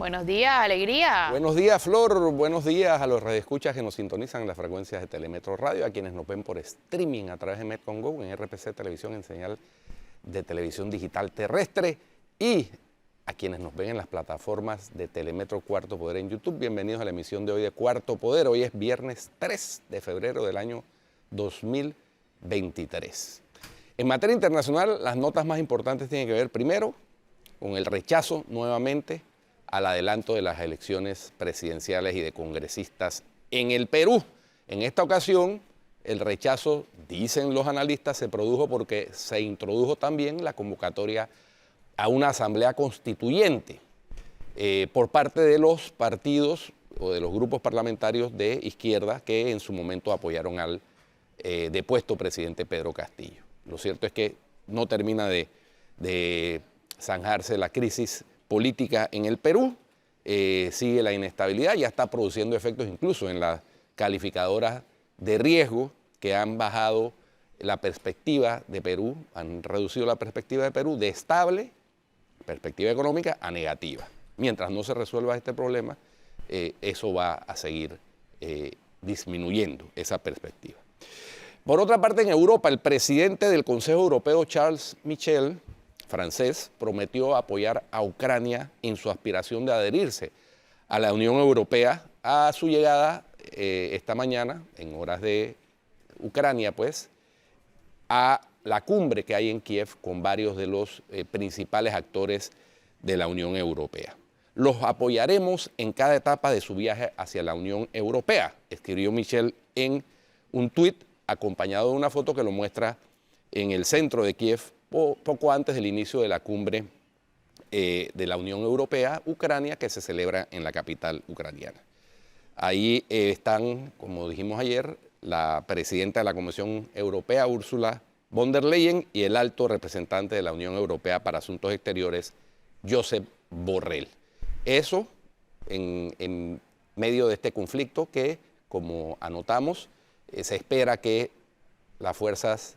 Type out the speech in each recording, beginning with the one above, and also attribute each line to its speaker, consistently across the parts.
Speaker 1: Buenos días, Alegría.
Speaker 2: Buenos días, Flor. Buenos días a los radioescuchas que nos sintonizan en las frecuencias de Telemetro Radio, a quienes nos ven por streaming a través de Metcongo, en RPC Televisión, en señal de televisión digital terrestre, y a quienes nos ven en las plataformas de Telemetro Cuarto Poder en YouTube. Bienvenidos a la emisión de hoy de Cuarto Poder. Hoy es viernes 3 de febrero del año 2023. En materia internacional, las notas más importantes tienen que ver primero con el rechazo nuevamente al adelanto de las elecciones presidenciales y de congresistas en el Perú. En esta ocasión, el rechazo, dicen los analistas, se produjo porque se introdujo también la convocatoria a una asamblea constituyente por parte de los partidos o de los grupos parlamentarios de izquierda que en su momento apoyaron al depuesto presidente Pedro Castillo. Lo cierto es que no termina de zanjarse la crisis política en el Perú, sigue la inestabilidad, ya está produciendo efectos incluso en las calificadoras de riesgo que han bajado la perspectiva de Perú, han reducido la perspectiva de Perú de estable, perspectiva económica, a negativa. Mientras no se resuelva este problema, eso va a seguir disminuyendo esa perspectiva. Por otra parte, en Europa, el presidente del Consejo Europeo, Charles Michel, francés, prometió apoyar a Ucrania en su aspiración de adherirse a la Unión Europea. A su llegada esta mañana, en horas de Ucrania, pues, a la cumbre que hay en Kiev con varios de los principales actores de la Unión Europea. Los apoyaremos en cada etapa de su viaje hacia la Unión Europea, escribió Michel en un tuit acompañado de una foto que lo muestra en el centro de Kiev, poco antes del inicio de la cumbre de la Unión Europea, Ucrania, que se celebra en la capital ucraniana. Ahí están, como dijimos ayer, la presidenta de la Comisión Europea, Ursula von der Leyen, y el alto representante de la Unión Europea para Asuntos Exteriores, Josep Borrell. Eso en medio de este conflicto que, como anotamos, se espera que las fuerzas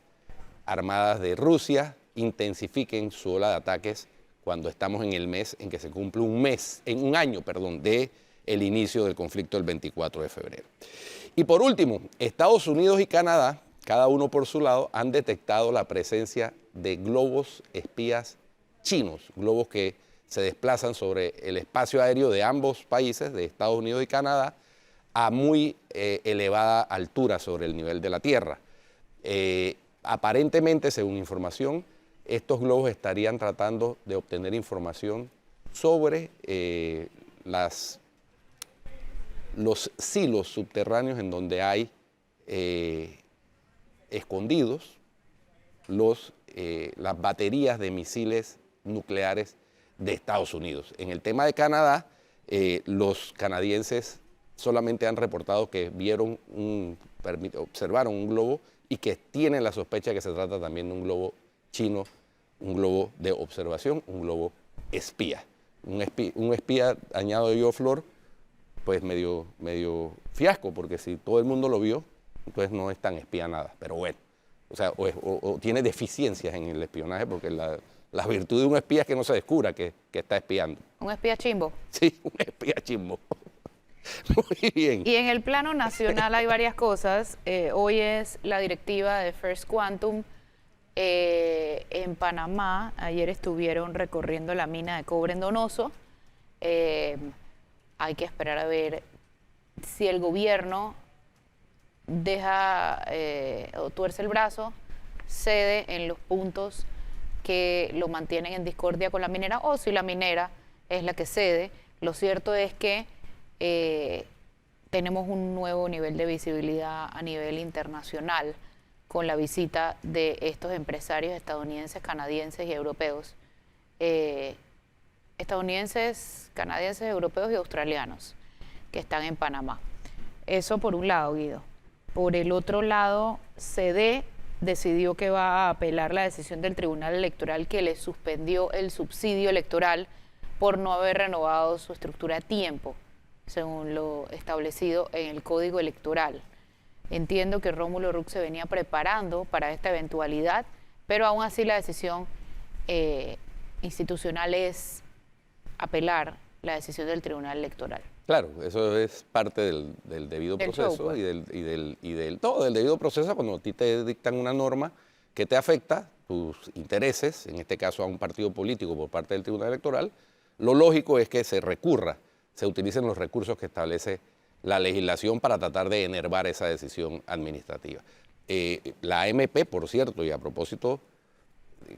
Speaker 2: armadas de Rusia intensifiquen su ola de ataques cuando estamos en el mes en que se cumple un año de el inicio del conflicto el 24 de febrero. Y por último, Estados Unidos y Canadá, cada uno por su lado, han detectado la presencia de globos espías chinos, globos que se desplazan sobre el espacio aéreo de ambos países, de Estados Unidos y Canadá, a muy elevada altura sobre el nivel de la Tierra. Aparentemente, según información, estos globos estarían tratando de obtener información sobre los silos subterráneos en donde hay escondidos las baterías de misiles nucleares de Estados Unidos. En el tema de Canadá, los canadienses solamente han reportado que observaron un globo y que tienen la sospecha que se trata también de un globo chino, un globo de observación, un globo espía. Un espía, añado yo, Flor, pues medio fiasco, porque si todo el mundo lo vio, entonces no es tan espía nada. Pero bueno, o sea, o tiene deficiencias en el espionaje, porque la virtud de un espía es que no se descubra que está espiando.
Speaker 1: ¿Un espía chimbo?
Speaker 2: Sí, un espía chimbo. Muy bien.
Speaker 1: Y en el plano nacional hay varias cosas. Hoy es la directiva de First Quantum en Panamá. Ayer estuvieron recorriendo la mina de cobre en Donoso. Hay que esperar a ver si el gobierno deja o tuerce el brazo, cede en los puntos que lo mantienen en discordia con la minera, o si la minera es la que cede. Lo cierto es que tenemos un nuevo nivel de visibilidad a nivel internacional con la visita de estos empresarios estadounidenses, canadienses y europeos. Estadounidenses, canadienses, europeos y australianos que están en Panamá. Eso por un lado, Guido. Por el otro lado, CD decidió que va a apelar la decisión del Tribunal Electoral que le suspendió el subsidio electoral por no haber renovado su estructura a tiempo, según lo establecido en el Código Electoral. Entiendo que Rómulo Rux se venía preparando para esta eventualidad, pero aún así la decisión institucional es apelar la decisión del Tribunal Electoral.
Speaker 2: Claro, eso es parte del debido
Speaker 1: Del
Speaker 2: proceso
Speaker 1: show, pues.
Speaker 2: del debido proceso cuando a ti te dictan una norma que te afecta tus intereses, en este caso a un partido político por parte del Tribunal Electoral, lo lógico es que se recurra, se utilicen los recursos que establece la legislación para tratar de enervar esa decisión administrativa. La AMP, por cierto, y a propósito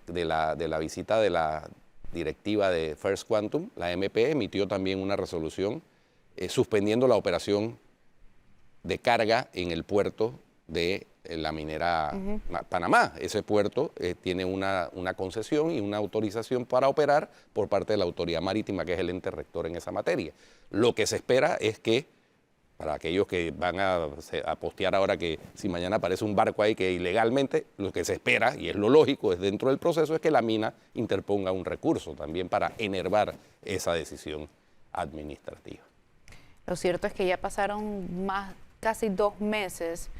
Speaker 2: de la visita de la directiva de First Quantum, la AMP emitió también una resolución suspendiendo la operación de carga en el puerto de la minera Panamá. Ese puerto tiene una concesión y una autorización para operar por parte de la Autoridad Marítima, que es el ente rector en esa materia. Lo que se espera es que, para aquellos que van a postear ahora que si mañana aparece un barco ahí que ilegalmente, lo que se espera, y es lo lógico, es dentro del proceso, es que la mina interponga un recurso también para enervar esa decisión administrativa.
Speaker 1: Lo cierto es que ya pasaron casi 2 meses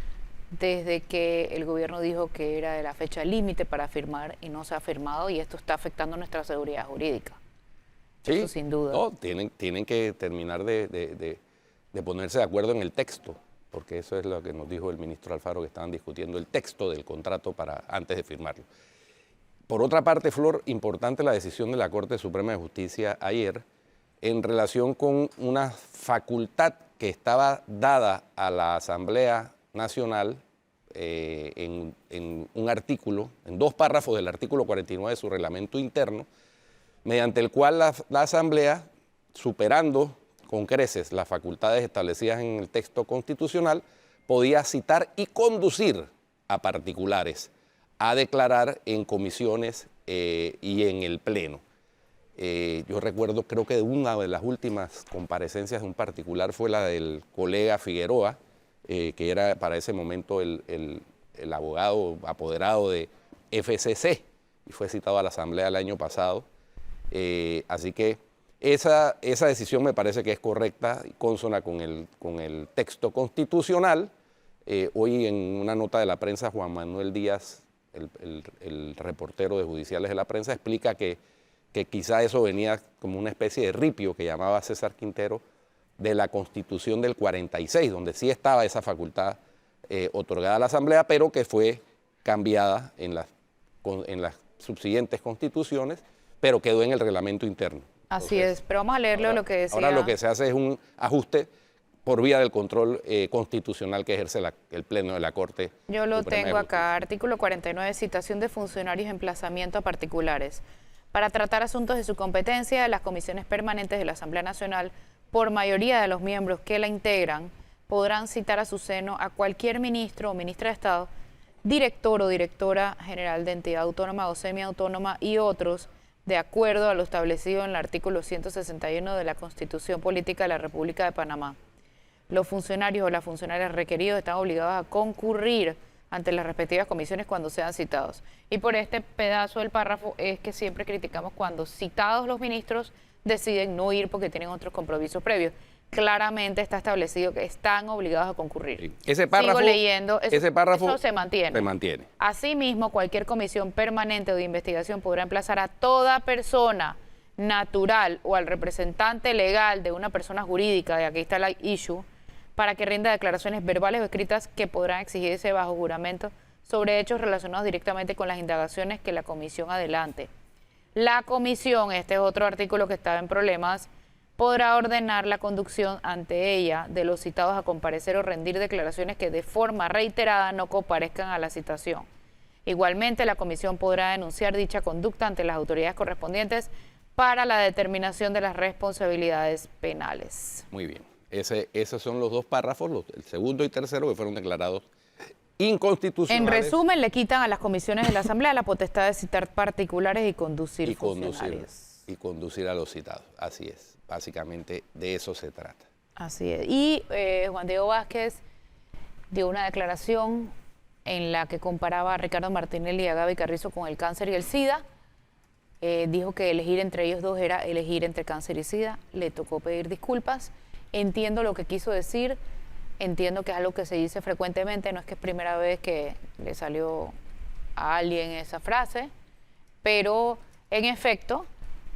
Speaker 1: desde que el gobierno dijo que era de la fecha límite para firmar y no se ha firmado, y esto está afectando nuestra seguridad jurídica.
Speaker 2: Sí,
Speaker 1: eso sin duda.
Speaker 2: No, tienen que terminar de ponerse de acuerdo en el texto, porque eso es lo que nos dijo el ministro Alfaro, que estaban discutiendo el texto del contrato antes de firmarlo. Por otra parte, Flor, importante la decisión de la Corte Suprema de Justicia ayer en relación con una facultad que estaba dada a la Asamblea Nacional en un artículo, en 2 párrafos del artículo 49 de su reglamento interno, mediante el cual la Asamblea, superando con creces las facultades establecidas en el texto constitucional, podía citar y conducir a particulares a declarar en comisiones y en el Pleno. Yo recuerdo, creo que una de las últimas comparecencias de un particular fue la del colega Figueroa, que era para ese momento el abogado apoderado de FCC, y fue citado a la Asamblea el año pasado. Así que esa decisión me parece que es correcta y consona con el texto constitucional. Hoy en una nota de la prensa, Juan Manuel Díaz, el reportero de Judiciales de la Prensa, explica que quizá eso venía como una especie de ripio que llamaba César Quintero de la Constitución del 46, donde sí estaba esa facultad otorgada a la Asamblea, pero que fue cambiada en las subsiguientes constituciones, pero quedó en el reglamento interno.
Speaker 1: Así es, pero vamos a leerlo lo que decía.
Speaker 2: Ahora lo que se hace es un ajuste por vía del control constitucional que ejerce el Pleno de la Corte.
Speaker 1: Yo lo
Speaker 2: Suprema de
Speaker 1: tengo
Speaker 2: Justicia.
Speaker 1: acá, artículo 49, citación de funcionarios, emplazamiento a particulares. Para tratar asuntos de su competencia, las comisiones permanentes de la Asamblea Nacional, por mayoría de los miembros que la integran, podrán citar a su seno a cualquier ministro o ministra de Estado, director o directora general de entidad autónoma o semiautónoma y otros, de acuerdo a lo establecido en el artículo 161 de la Constitución Política de la República de Panamá. Los funcionarios o las funcionarias requeridos están obligados a concurrir ante las respectivas comisiones cuando sean citados. Y por este pedazo del párrafo es que siempre criticamos cuando citados los ministros deciden no ir porque tienen otros compromisos previos. Claramente está establecido que están obligados a concurrir.
Speaker 2: Sí. Ese párrafo,
Speaker 1: sigo leyendo, eso se mantiene.
Speaker 2: Se mantiene.
Speaker 1: Asimismo, cualquier comisión permanente o de investigación podrá emplazar a toda persona natural o al representante legal de una persona jurídica, de aquí está la issue, para que rinda declaraciones verbales o escritas que podrán exigirse bajo juramento sobre hechos relacionados directamente con las indagaciones que la comisión adelante. La comisión, este es otro artículo que estaba en problemas, podrá ordenar la conducción ante ella de los citados a comparecer o rendir declaraciones que de forma reiterada no comparezcan a la citación. Igualmente, la comisión podrá denunciar dicha conducta ante las autoridades correspondientes para la determinación de las responsabilidades penales.
Speaker 2: Muy bien. Esos son los 2 párrafos, el segundo y tercero, que fueron declarados inconstitucionales.
Speaker 1: En resumen, le quitan a las comisiones de la Asamblea la potestad de citar particulares y conducir funcionarios.
Speaker 2: Y conducir a los citados. Así es. Básicamente de eso se trata.
Speaker 1: Así es. Y Juan Diego Vázquez dio una declaración en la que comparaba a Ricardo Martinelli y a Gaby Carrizo con el cáncer y el SIDA. Dijo que elegir entre ellos dos era elegir entre cáncer y SIDA. Le tocó pedir disculpas. Entiendo lo que quiso decir. Entiendo que es algo que se dice frecuentemente. No es que es primera vez que le salió a alguien esa frase. Pero, en efecto,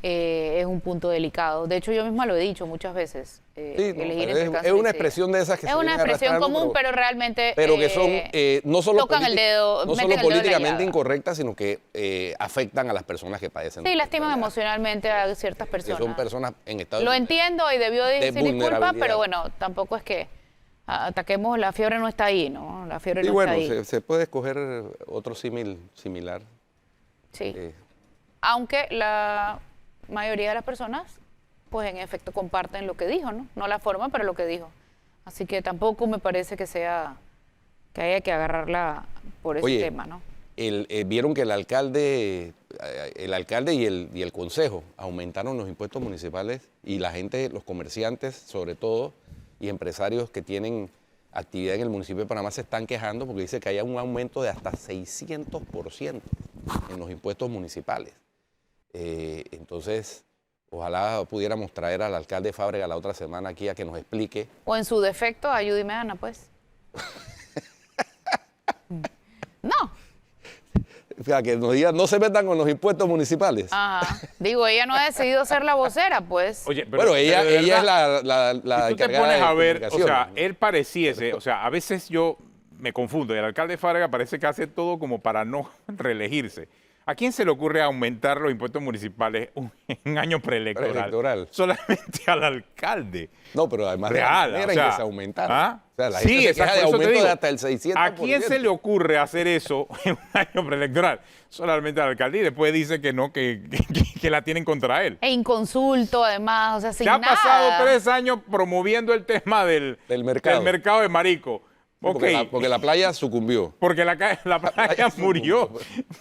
Speaker 1: es un punto delicado. De hecho, yo misma lo he dicho muchas veces.
Speaker 2: Sí, no,
Speaker 1: elegir
Speaker 2: pero
Speaker 1: entre
Speaker 2: es
Speaker 1: cáncer y
Speaker 2: una
Speaker 1: SIDA.
Speaker 2: expresión de esas que
Speaker 1: Es
Speaker 2: se
Speaker 1: una
Speaker 2: vienen
Speaker 1: expresión
Speaker 2: arrastrando,
Speaker 1: común, pero realmente
Speaker 2: pero que son no solo,
Speaker 1: tocan el dedo,
Speaker 2: no
Speaker 1: meten
Speaker 2: solo
Speaker 1: el dedo en la
Speaker 2: políticamente
Speaker 1: llaga.
Speaker 2: incorrectas, sino que afectan a las personas que padecen.
Speaker 1: Sí,
Speaker 2: de
Speaker 1: lastiman
Speaker 2: enfermedad,
Speaker 1: emocionalmente a ciertas
Speaker 2: que
Speaker 1: personas.
Speaker 2: son personas en estado
Speaker 1: Lo
Speaker 2: de
Speaker 1: entiendo y debió de decir disculpas,
Speaker 2: vulnerabilidad.
Speaker 1: pero bueno, tampoco es que ataquemos, la fiebre no está ahí, ¿no? La fiebre
Speaker 2: Y
Speaker 1: no
Speaker 2: bueno,
Speaker 1: está ahí.
Speaker 2: se puede escoger otro similar.
Speaker 1: Sí.
Speaker 2: eh,
Speaker 1: Aunque la mayoría de las personas, pues en efecto comparten lo que dijo, ¿no? No la forma, pero lo que dijo. Así que tampoco me parece que haya que agarrarla por ese
Speaker 2: Oye,
Speaker 1: tema, ¿no?
Speaker 2: vieron que el alcalde y el consejo aumentaron los impuestos municipales y la gente, los comerciantes sobre todo, y empresarios que tienen actividad en el municipio de Panamá se están quejando porque dice que hay un aumento de hasta 600% en los impuestos municipales. Entonces, ojalá pudiéramos traer al alcalde Fábrega la otra semana aquí a que nos explique.
Speaker 1: O en su defecto, a Judy Meana, pues. No.
Speaker 2: O sea, que nos digan, no se metan con los impuestos municipales.
Speaker 1: Ajá. Digo, ella no ha decidido ser la vocera, pues.
Speaker 3: Oye, pero,
Speaker 2: Bueno, ella
Speaker 3: de
Speaker 2: es
Speaker 3: verdad,
Speaker 2: la
Speaker 3: si tú te
Speaker 2: encargada
Speaker 3: pones
Speaker 2: de
Speaker 3: a ver, o
Speaker 2: comunicación.
Speaker 3: sea, él pareciese, o sea, a veces yo me confundo, y el alcalde Fábrega parece que hace todo como para no reelegirse. ¿A quién se le ocurre aumentar los impuestos municipales en año preelectoral?
Speaker 2: Preelectoral.
Speaker 3: Solamente al alcalde.
Speaker 2: No, pero además
Speaker 3: Real,
Speaker 2: de la manera
Speaker 3: o sea,
Speaker 2: en que se aumentaron.
Speaker 3: ¿ah?
Speaker 2: O sea, la
Speaker 3: Sí,
Speaker 2: gente se queja
Speaker 3: exacto,
Speaker 2: de
Speaker 3: por eso te
Speaker 2: aumento
Speaker 3: digo,
Speaker 2: de hasta el 600%.
Speaker 3: ¿a quién se le ocurre hacer eso en un año preelectoral? Solamente al alcalde, y después dice que no, que la tienen contra él.
Speaker 1: E inconsulto, además, o sea, sin
Speaker 3: Se ha
Speaker 1: nada.
Speaker 3: pasado 3 años promoviendo el tema del mercado de marico.
Speaker 2: Porque la playa sucumbió.
Speaker 3: Porque la playa murió.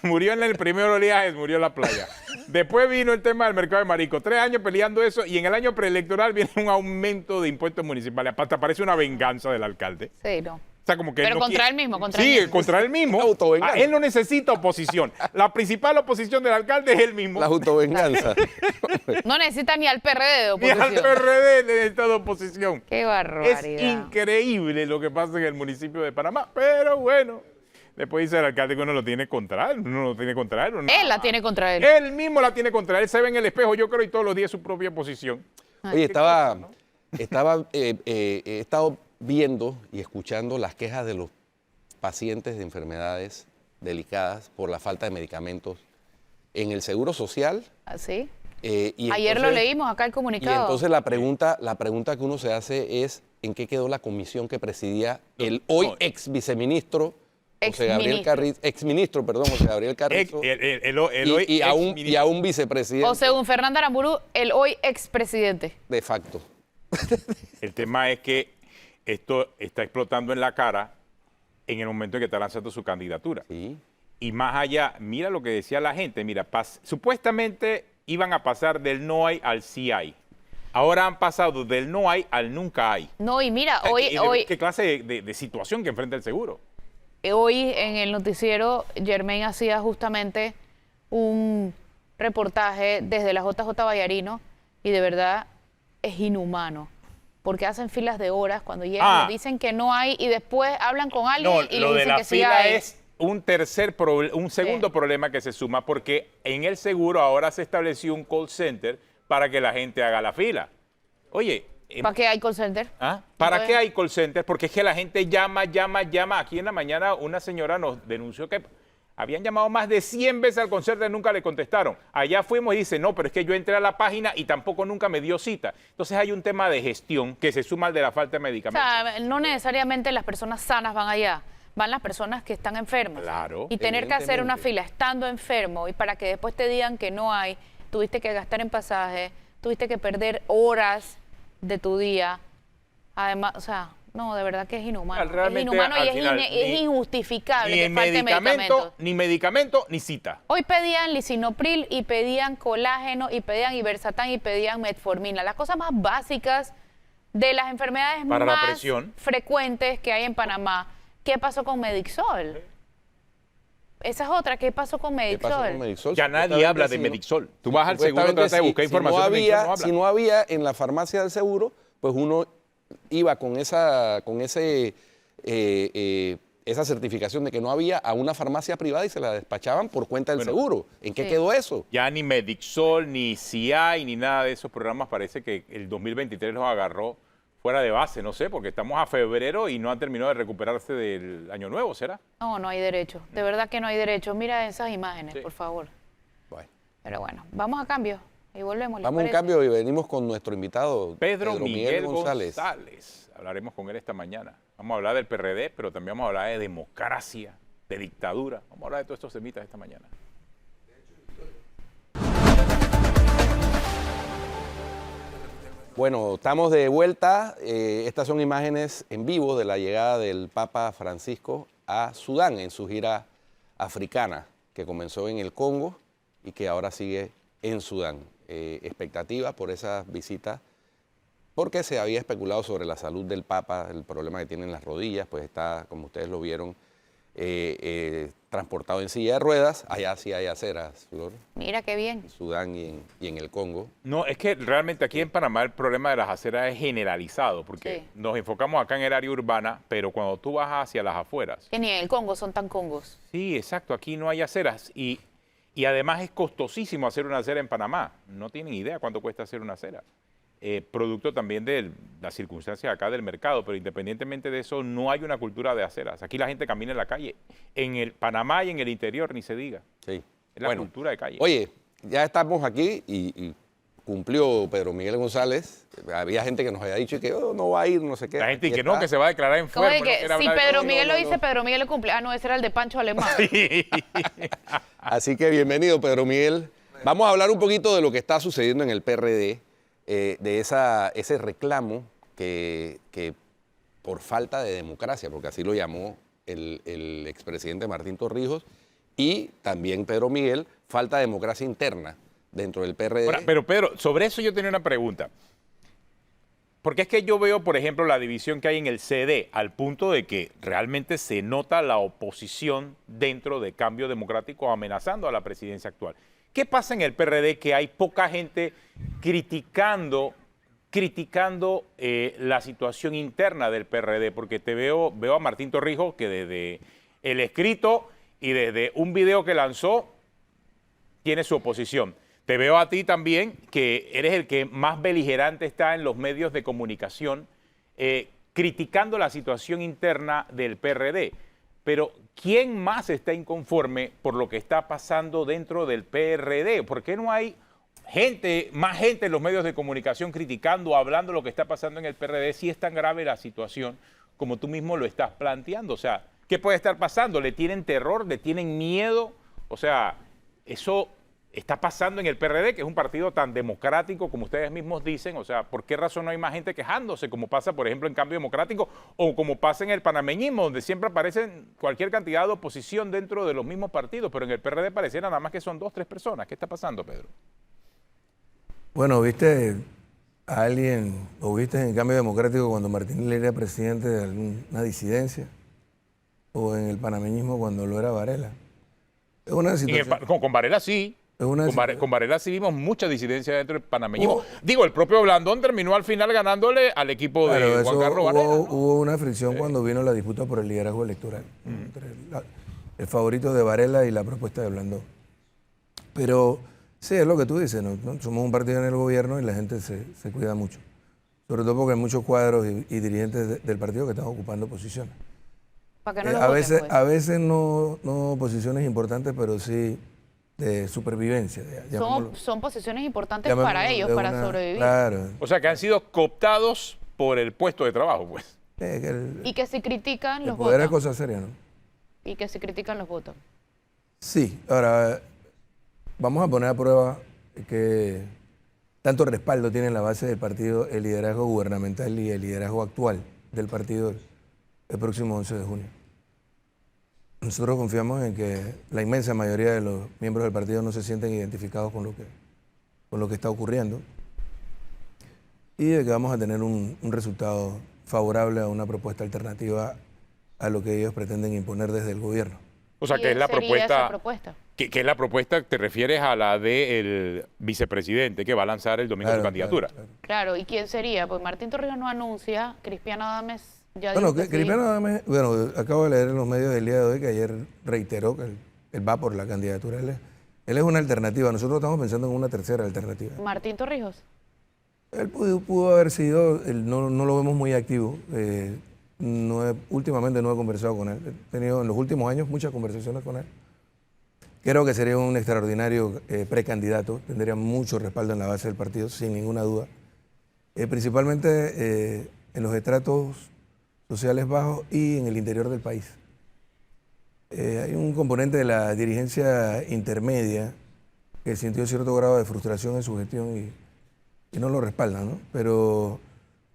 Speaker 3: Murió en el primer oleaje, murió la playa. Después vino el tema del mercado de marico. 3 años peleando eso y en el año preelectoral viene un aumento de impuestos municipales. Hasta parece una venganza del alcalde.
Speaker 1: Sí, no.
Speaker 3: O sea, como que
Speaker 1: Pero
Speaker 3: él no
Speaker 1: contra
Speaker 3: quiere-
Speaker 1: él mismo, contra él
Speaker 3: Sí,
Speaker 1: mismo.
Speaker 3: contra él mismo.
Speaker 2: Autovenganza.
Speaker 3: Él no necesita oposición. La principal oposición del alcalde es él mismo.
Speaker 2: La autovenganza.
Speaker 1: No necesita ni al PRD de
Speaker 3: Ni al
Speaker 1: oposición.
Speaker 3: PRD necesita de oposición.
Speaker 1: Qué
Speaker 3: Es
Speaker 1: barbaridad.
Speaker 3: increíble lo que pasa en el municipio de Panamá, pero bueno, después dice el alcalde que uno lo tiene contra él, uno lo tiene contra él. o no.
Speaker 1: Él la tiene contra él.
Speaker 3: Él mismo la tiene contra él, se ve en el espejo, yo creo, y todos los días su propia posición.
Speaker 2: Oye, he estado viendo y escuchando las quejas de los pacientes de enfermedades delicadas por la falta de medicamentos en el Seguro Social.
Speaker 1: ¿Así?
Speaker 2: Y
Speaker 1: Ayer lo
Speaker 2: entonces-
Speaker 1: leímos acá el
Speaker 2: Y
Speaker 1: comunicado.
Speaker 2: entonces la pregunta que uno se hace es ¿en qué quedó la comisión que presidía el hoy ex viceministro José Gabriel Carrizo, exministro, perdón, José Gabriel Carrizo, y a un vicepresidente
Speaker 1: O según Fernanda Aramburu, el hoy expresidente.
Speaker 2: de facto?
Speaker 3: El tema es que esto está explotando en la cara en el momento en que está lanzando su candidatura.
Speaker 2: Sí.
Speaker 3: Y más allá, mira lo que decía la gente, mira, supuestamente iban a pasar del no hay al sí hay. Ahora han pasado del no hay al nunca hay.
Speaker 1: No, y mira,
Speaker 3: ¿Qué clase de situación que enfrenta el seguro?
Speaker 1: hoy en el noticiero Germain hacía justamente un reportaje desde la JJ Vallarino y de verdad es inhumano. Porque hacen filas de horas cuando llegan, les dicen que no hay y después hablan con alguien
Speaker 3: No,
Speaker 1: y
Speaker 3: lo
Speaker 1: les
Speaker 3: de
Speaker 1: dicen
Speaker 3: la
Speaker 1: que sí
Speaker 3: fila
Speaker 1: hay.
Speaker 3: es un segundo problema que se suma porque en el seguro ahora se estableció un call center para que la gente haga la fila. Oye,
Speaker 1: ¿Para qué hay call center?
Speaker 3: ¿para qué hay call center? Porque es que la gente llama. Aquí en la mañana una señora nos denunció que habían llamado más de 100 veces al call center y nunca le contestaron. Allá fuimos y dice, no, pero es que yo entré a la página y tampoco nunca me dio cita. Entonces hay un tema de gestión que se suma al de la falta de
Speaker 1: O
Speaker 3: medicamentos.
Speaker 1: sea, no necesariamente las personas sanas van allá, van las personas que están enfermas.
Speaker 3: Claro,
Speaker 1: y tener que hacer una
Speaker 2: evidentemente.
Speaker 1: fila estando enfermo y para que después te digan que no hay, tuviste que gastar en pasaje, tuviste que perder horas de tu día. Además, o sea, no, de verdad que es inhumano. Es
Speaker 3: Realmente,
Speaker 1: inhumano y
Speaker 3: al final,
Speaker 1: es injustificable
Speaker 3: Ni
Speaker 1: que
Speaker 3: en
Speaker 1: falte medicamentos.
Speaker 3: ni medicamento, ni cita.
Speaker 1: Hoy pedían lisinopril y pedían colágeno y pedían iversatán y pedían metformina. Las cosas más básicas de las enfermedades
Speaker 3: Para la
Speaker 1: más
Speaker 3: presión.
Speaker 1: frecuentes que hay en Panamá. ¿Qué pasó con Medixol? Esa es otra. ¿Qué pasó con
Speaker 2: ¿Qué pasó
Speaker 1: Medixol?
Speaker 2: con Medixol?
Speaker 3: Ya nadie
Speaker 2: Supuestamente,
Speaker 3: habla de
Speaker 2: si no-
Speaker 3: Medixol. Tú vas al seguro,
Speaker 2: supuestamente,
Speaker 3: tratas de buscar información de Medixol, no habla.
Speaker 2: si no había en la farmacia del seguro, pues uno iba con ese esa certificación de que no había a una farmacia privada y se la despachaban por cuenta del seguro. ¿En qué
Speaker 1: Sí.
Speaker 2: quedó eso?
Speaker 3: Ya ni Medixol, ni CI, ni nada de esos programas parece que el 2023 los agarró fuera de base, no sé, porque estamos a febrero y no han terminado de recuperarse del año nuevo, ¿será?
Speaker 1: No, no hay derecho. De verdad que no hay derecho. Mira esas imágenes,
Speaker 3: Sí.
Speaker 1: por favor.
Speaker 2: Bueno,
Speaker 1: Pero bueno, vamos a cambio y volvemos. ¿les
Speaker 2: vamos a un
Speaker 1: parece?
Speaker 2: cambio y venimos con nuestro invitado,
Speaker 3: Pedro Miguel González. Hablaremos con él esta mañana. Vamos a hablar del PRD, pero también vamos a hablar de democracia, de dictadura. Vamos a hablar de todos estos temitas esta mañana.
Speaker 2: Bueno, estamos de vuelta. Estas son imágenes en vivo de la llegada del Papa Francisco a Sudán en su gira africana, que comenzó en el Congo y que ahora sigue en Sudán. Expectativa por esa visita, porque se había especulado sobre la salud del Papa, el problema que tiene en las rodillas, pues está, como ustedes lo vieron, transportado en silla de ruedas. Allá sí hay aceras, Flor,
Speaker 1: Mira qué bien.
Speaker 2: en Sudán y en el Congo.
Speaker 3: No, es que realmente aquí en Panamá el problema de las aceras es generalizado, porque
Speaker 1: Sí.
Speaker 3: nos enfocamos acá en el área urbana, pero cuando tú vas hacia las afueras,
Speaker 1: Que ni en el Congo son tan congos.
Speaker 3: sí, exacto, aquí no hay aceras y además es costosísimo hacer una acera en Panamá. No tienen idea cuánto cuesta hacer una acera. Producto también de las circunstancias acá del mercado, pero independientemente de eso, no hay una cultura de aceras. Aquí la gente camina en la calle. En el Panamá y en el interior, ni se diga.
Speaker 2: Sí.
Speaker 3: Es la cultura de calle.
Speaker 2: Oye, ya estamos aquí y cumplió Pedro Miguel González. Había gente que nos había dicho que no va a ir, no sé qué.
Speaker 3: La gente y
Speaker 2: Aquí
Speaker 3: que no,
Speaker 2: está.
Speaker 3: que se va a declarar
Speaker 1: ¿Cómo
Speaker 3: enfermo.
Speaker 1: de
Speaker 3: no
Speaker 1: que
Speaker 3: quiere
Speaker 1: si
Speaker 3: hablar de-
Speaker 1: Pedro
Speaker 2: no,
Speaker 1: Miguel
Speaker 2: no,
Speaker 1: lo dice,
Speaker 2: no.
Speaker 1: Pedro Miguel le cumple? Ah, no, ese era el de Pancho Alemán.
Speaker 2: Así que bienvenido, Pedro Miguel. Vamos a hablar un poquito de lo que está sucediendo en el PRD, de ese reclamo que por falta de democracia, porque así lo llamó el expresidente Martín Torrijos, y también Pedro Miguel, falta de democracia interna dentro del PRD.
Speaker 3: Ahora, pero Pedro, sobre eso yo tenía una pregunta. Porque es que yo veo, por ejemplo, la división que hay en el CD, al punto de que realmente se nota la oposición dentro de Cambio Democrático amenazando a la presidencia actual. ¿Qué pasa en el PRD que hay poca gente criticando la situación interna del PRD? Porque veo a Martín Torrijos que desde el escrito y desde un video que lanzó tiene su oposición. Te veo a ti también, que eres el que más beligerante está en los medios de comunicación, criticando la situación interna del PRD. Pero, ¿quién más está inconforme por lo que está pasando dentro del PRD? ¿Por qué no hay más gente en los medios de comunicación criticando, hablando de lo que está pasando en el PRD, si es tan grave la situación como tú mismo lo estás planteando? O sea, ¿qué puede estar pasando? ¿Le tienen terror? ¿Le tienen miedo? O sea, eso está pasando en el PRD, que es un partido tan democrático como ustedes mismos dicen. O sea, ¿por qué razón no hay más gente quejándose, como pasa, por ejemplo, en Cambio Democrático o como pasa en el panameñismo, donde siempre aparecen cualquier cantidad de oposición dentro de los mismos partidos, pero en el PRD pareciera nada más que son 2 o 3 personas? ¿Qué está pasando, Pedro?
Speaker 4: Bueno, ¿viste a alguien, o viste en Cambio Democrático cuando Martín era presidente de alguna disidencia? ¿O en el panameñismo cuando lo era Varela? Es una situación...
Speaker 3: Con Varela sí.
Speaker 4: Es una
Speaker 3: Con Varela sí vimos mucha disidencia dentro del panameñismo.
Speaker 4: Hubo-
Speaker 3: Digo, el propio Blandón terminó al final ganándole al equipo
Speaker 4: Claro,
Speaker 3: de
Speaker 4: eso
Speaker 3: Juan Carlos Varela.
Speaker 4: hubo una fricción cuando vino la disputa por el liderazgo electoral entre el favorito de Varela y la propuesta de Blandón. Pero sí, es lo que tú dices, ¿no? Somos un partido en el gobierno y la gente se cuida mucho. Sobre todo porque hay muchos cuadros y dirigentes del partido que están ocupando posiciones.
Speaker 1: Para que no los
Speaker 4: a
Speaker 1: voten,
Speaker 4: veces,
Speaker 1: pues.
Speaker 4: a veces no posiciones importantes, pero sí de supervivencia.
Speaker 1: Son posiciones importantes
Speaker 4: llamémoslo
Speaker 1: para ellos,
Speaker 4: de
Speaker 1: para
Speaker 4: una-
Speaker 1: sobrevivir.
Speaker 4: Claro.
Speaker 3: O sea, que han sido cooptados por el puesto de trabajo, pues.
Speaker 4: Que el,
Speaker 1: Y que si critican,
Speaker 4: el
Speaker 1: los
Speaker 4: poder es
Speaker 1: votan.
Speaker 4: cosa seria, ¿no?
Speaker 1: Y que si critican, los votan.
Speaker 4: Sí, ahora vamos a poner a prueba que tanto respaldo tiene en la base del partido el liderazgo gubernamental y el liderazgo actual del partido el próximo 11 de junio. Nosotros confiamos en que la inmensa mayoría de los miembros del partido no se sienten identificados con lo que está ocurriendo y de que vamos a tener un resultado favorable a una propuesta alternativa a lo que ellos pretenden imponer desde el gobierno.
Speaker 3: O sea,
Speaker 1: ¿Y
Speaker 3: que es la
Speaker 1: sería esa
Speaker 3: propuesta,
Speaker 1: propuesta?
Speaker 3: que es la propuesta, te refieres a la del vicepresidente que va a lanzar el domingo su
Speaker 4: Claro,
Speaker 3: candidatura.
Speaker 4: claro, claro.
Speaker 1: Claro, ¿y quién sería? Pues Martín Torrijos no anuncia, Cristiano Adames Ya
Speaker 4: Bueno,
Speaker 1: dijo que sí.
Speaker 4: Cristiano Adames, bueno, acabo de leer en los medios del día de hoy que ayer reiteró que él va por la candidatura. Él es una alternativa. Nosotros estamos pensando en una tercera alternativa.
Speaker 1: Martín Torrijos.
Speaker 4: Él pudo haber sido, no lo vemos muy activo. Últimamente no he conversado con él. He tenido en los últimos años muchas conversaciones con él. Creo que sería un extraordinario precandidato. Tendría mucho respaldo en la base del partido, sin ninguna duda. Principalmente en los estratos sociales bajos y en el interior del país. Hay un componente de la dirigencia intermedia que sintió cierto grado de frustración en su gestión y no lo respaldan, ¿no? Pero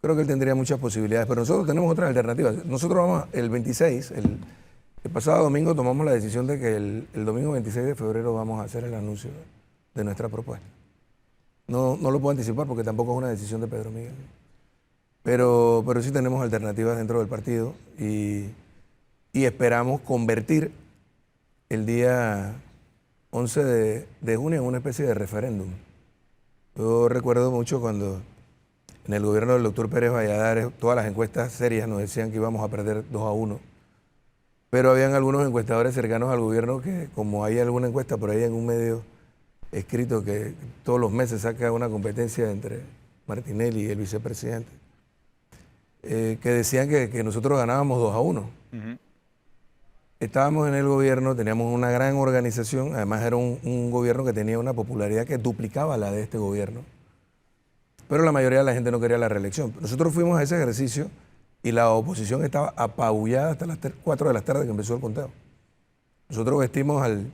Speaker 4: creo que él tendría muchas posibilidades. Pero nosotros tenemos otras alternativas. Nosotros vamos el 26, el pasado domingo tomamos la decisión de que el domingo 26 de febrero vamos a hacer el anuncio de nuestra propuesta. No lo puedo anticipar porque tampoco es una decisión de Pedro Miguel. Pero sí tenemos alternativas dentro del partido y esperamos convertir el día 11 de junio en una especie de referéndum. Yo recuerdo mucho cuando en el gobierno del doctor Pérez Valladares todas las encuestas serias nos decían que íbamos a perder 2-1. Pero habían algunos encuestadores cercanos al gobierno que, como hay alguna encuesta por ahí en un medio escrito que todos los meses saca una competencia entre Martinelli y el vicepresidente, que decían que nosotros ganábamos 2-1. Estábamos en el gobierno, teníamos una gran organización, además era un gobierno que tenía una popularidad que duplicaba la de este gobierno. Pero la mayoría de la gente no quería la reelección. Nosotros fuimos a ese ejercicio y la oposición estaba apabullada hasta las 4 de la tarde que empezó el conteo. Nosotros vestimos al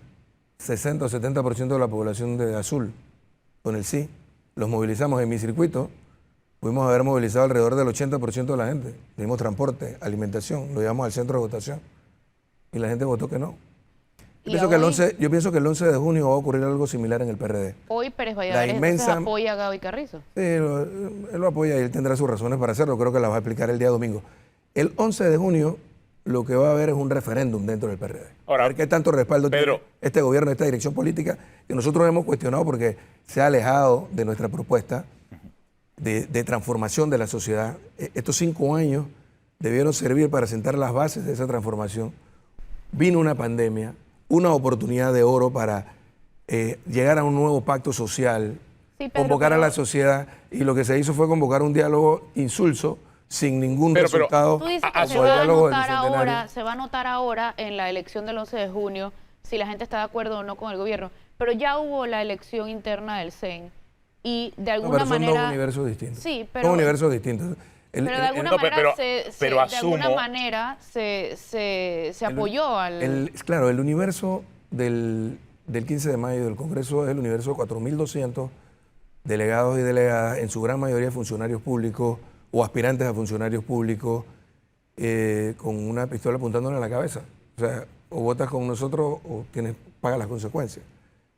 Speaker 4: 60 o 70% de la población de azul con el sí. Los movilizamos en mi circuito. Pudimos haber movilizado alrededor del 80% de la gente. Le dimos transporte, alimentación, lo llevamos al centro de votación. Y la gente votó que no. Yo pienso que el 11 de junio va a ocurrir algo similar en el PRD.
Speaker 1: Hoy Pérez Valladares entonces apoya a Gaby Carrizo.
Speaker 4: Sí, él lo apoya y él tendrá sus razones para hacerlo. Creo que las va a explicar el día domingo. El 11 de junio lo que va a haber es un referéndum dentro del PRD.
Speaker 3: Ahora,
Speaker 4: a ver qué tanto respaldo tiene este gobierno, esta dirección política, que nosotros hemos cuestionado porque se ha alejado de nuestra propuesta de transformación de la sociedad. Estos 5 años debieron servir para sentar las bases de esa transformación. Vino una pandemia, una oportunidad de oro para llegar a un nuevo pacto social, sí, convocar a la sociedad, y lo que se hizo fue convocar un diálogo insulso, sin ningún resultado.
Speaker 1: Tú dices que se va a notar ahora en la elección del 11 de junio si la gente está de acuerdo o no con el gobierno, pero ya hubo la elección interna del CEN y de alguna manera...
Speaker 4: Son dos universos distintos.
Speaker 1: Sí, pero...
Speaker 4: Son universos distintos.
Speaker 1: Pero de alguna manera se apoyó al...
Speaker 4: Claro, el universo del 15 de mayo del Congreso es el universo de 4.200 delegados y delegadas, en su gran mayoría funcionarios públicos o aspirantes a funcionarios públicos, con una pistola apuntándole a la cabeza. O sea, o votas con nosotros o pagas las consecuencias.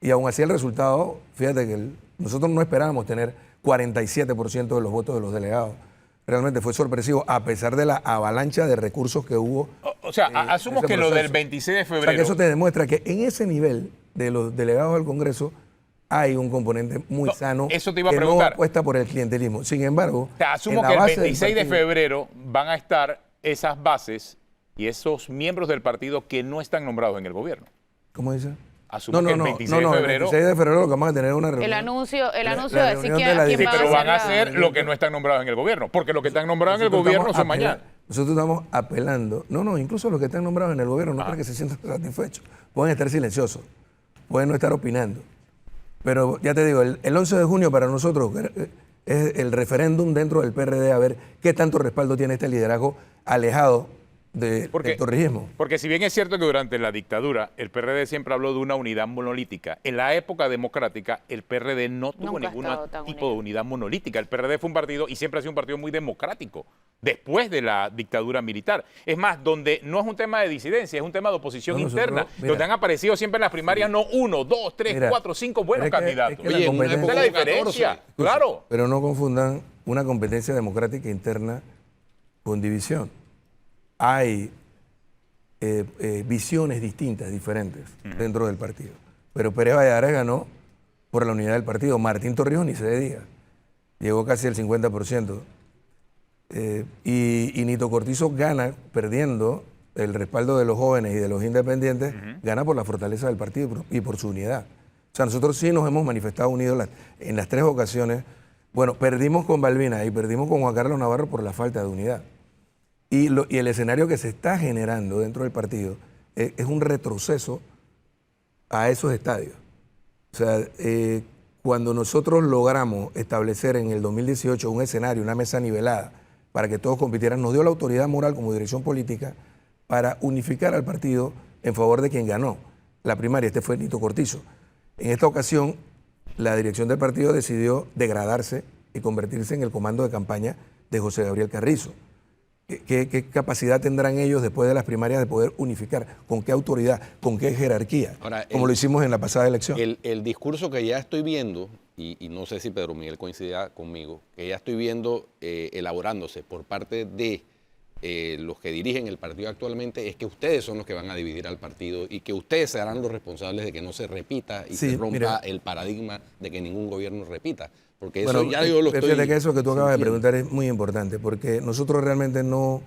Speaker 4: Y aún así el resultado, fíjate que nosotros no esperábamos tener 47% de los votos de los delegados. Realmente fue sorpresivo, a pesar de la avalancha de recursos que hubo.
Speaker 3: O sea, asumo que lo del 26 de febrero...
Speaker 4: O sea, que eso te demuestra que en ese nivel de los delegados del Congreso hay un componente muy sano
Speaker 3: eso te iba a
Speaker 4: que
Speaker 3: preguntar.
Speaker 4: no apuesta por el clientelismo. Sin embargo,
Speaker 3: o sea, asumo que el 26 de febrero van a estar esas bases y esos miembros del partido que no están nombrados en el gobierno.
Speaker 4: ¿Cómo dice?
Speaker 3: Asumo que el 26 de febrero...
Speaker 4: El 26 de febrero lo que vamos a tener es una reunión.
Speaker 1: El anuncio de decir
Speaker 3: Sí, pero van a hacer lo que no están nombrados en el gobierno, porque los que están nombrados en el gobierno son mañana.
Speaker 4: Nosotros estamos apelando. Incluso los que están nombrados en el gobierno no para que se sientan satisfechos. Pueden estar silenciosos, pueden no estar opinando. Pero ya te digo, el 11 de junio para nosotros es el referéndum dentro del PRD a ver qué tanto respaldo tiene este liderazgo alejado del torrijismo.
Speaker 3: Porque si bien es cierto que durante la dictadura el PRD siempre habló de una unidad monolítica, en la época democrática el PRD no tuvo ningún tipo de unidad monolítica. El PRD fue un partido y siempre ha sido un partido muy democrático después de la dictadura militar. Es más, donde no es un tema de disidencia, es un tema de oposición interna, donde han aparecido siempre en las primarias no 1, 2, 3, 4, 5 buenos candidatos.
Speaker 2: Oye, esa es la diferencia.
Speaker 3: Claro.
Speaker 4: Pero no confundan una competencia democrática interna con división. Hay visiones distintas, diferentes dentro del partido. Pero Pérez Valladares ganó por la unidad del partido. Martín Torrijos ni se diga. Llegó casi al 50%. Y Nito Cortizo gana perdiendo el respaldo de los jóvenes y de los independientes, gana por la fortaleza del partido y por su unidad. O sea, nosotros sí nos hemos manifestado unidos en las 3 ocasiones. Bueno, perdimos con Balbina y perdimos con Juan Carlos Navarro por la falta de unidad. Y el escenario que se está generando dentro del partido es un retroceso a esos estadios. O sea, cuando nosotros logramos establecer en el 2018 un escenario, una mesa nivelada, para que todos compitieran, nos dio la autoridad moral como dirección política para unificar al partido en favor de quien ganó la primaria. Este fue Nito Cortizo. En esta ocasión, la dirección del partido decidió degradarse y convertirse en el comando de campaña de José Gabriel Carrizo. ¿Qué capacidad tendrán ellos después de las primarias de poder unificar? ¿Con qué autoridad? ¿Con qué jerarquía?
Speaker 2: Ahora,
Speaker 4: como lo hicimos en la pasada elección.
Speaker 2: El discurso que ya estoy viendo, y no sé si Pedro Miguel coincida conmigo, que ya estoy viendo elaborándose por parte de los que dirigen el partido actualmente, es que ustedes son los que van a dividir al partido y que ustedes serán los responsables de que no se repita y se rompa el paradigma de que ningún gobierno repita. Porque eso ya yo lo estoy...
Speaker 4: Fíjate que eso que tú acabas de preguntar es muy importante, porque nosotros realmente no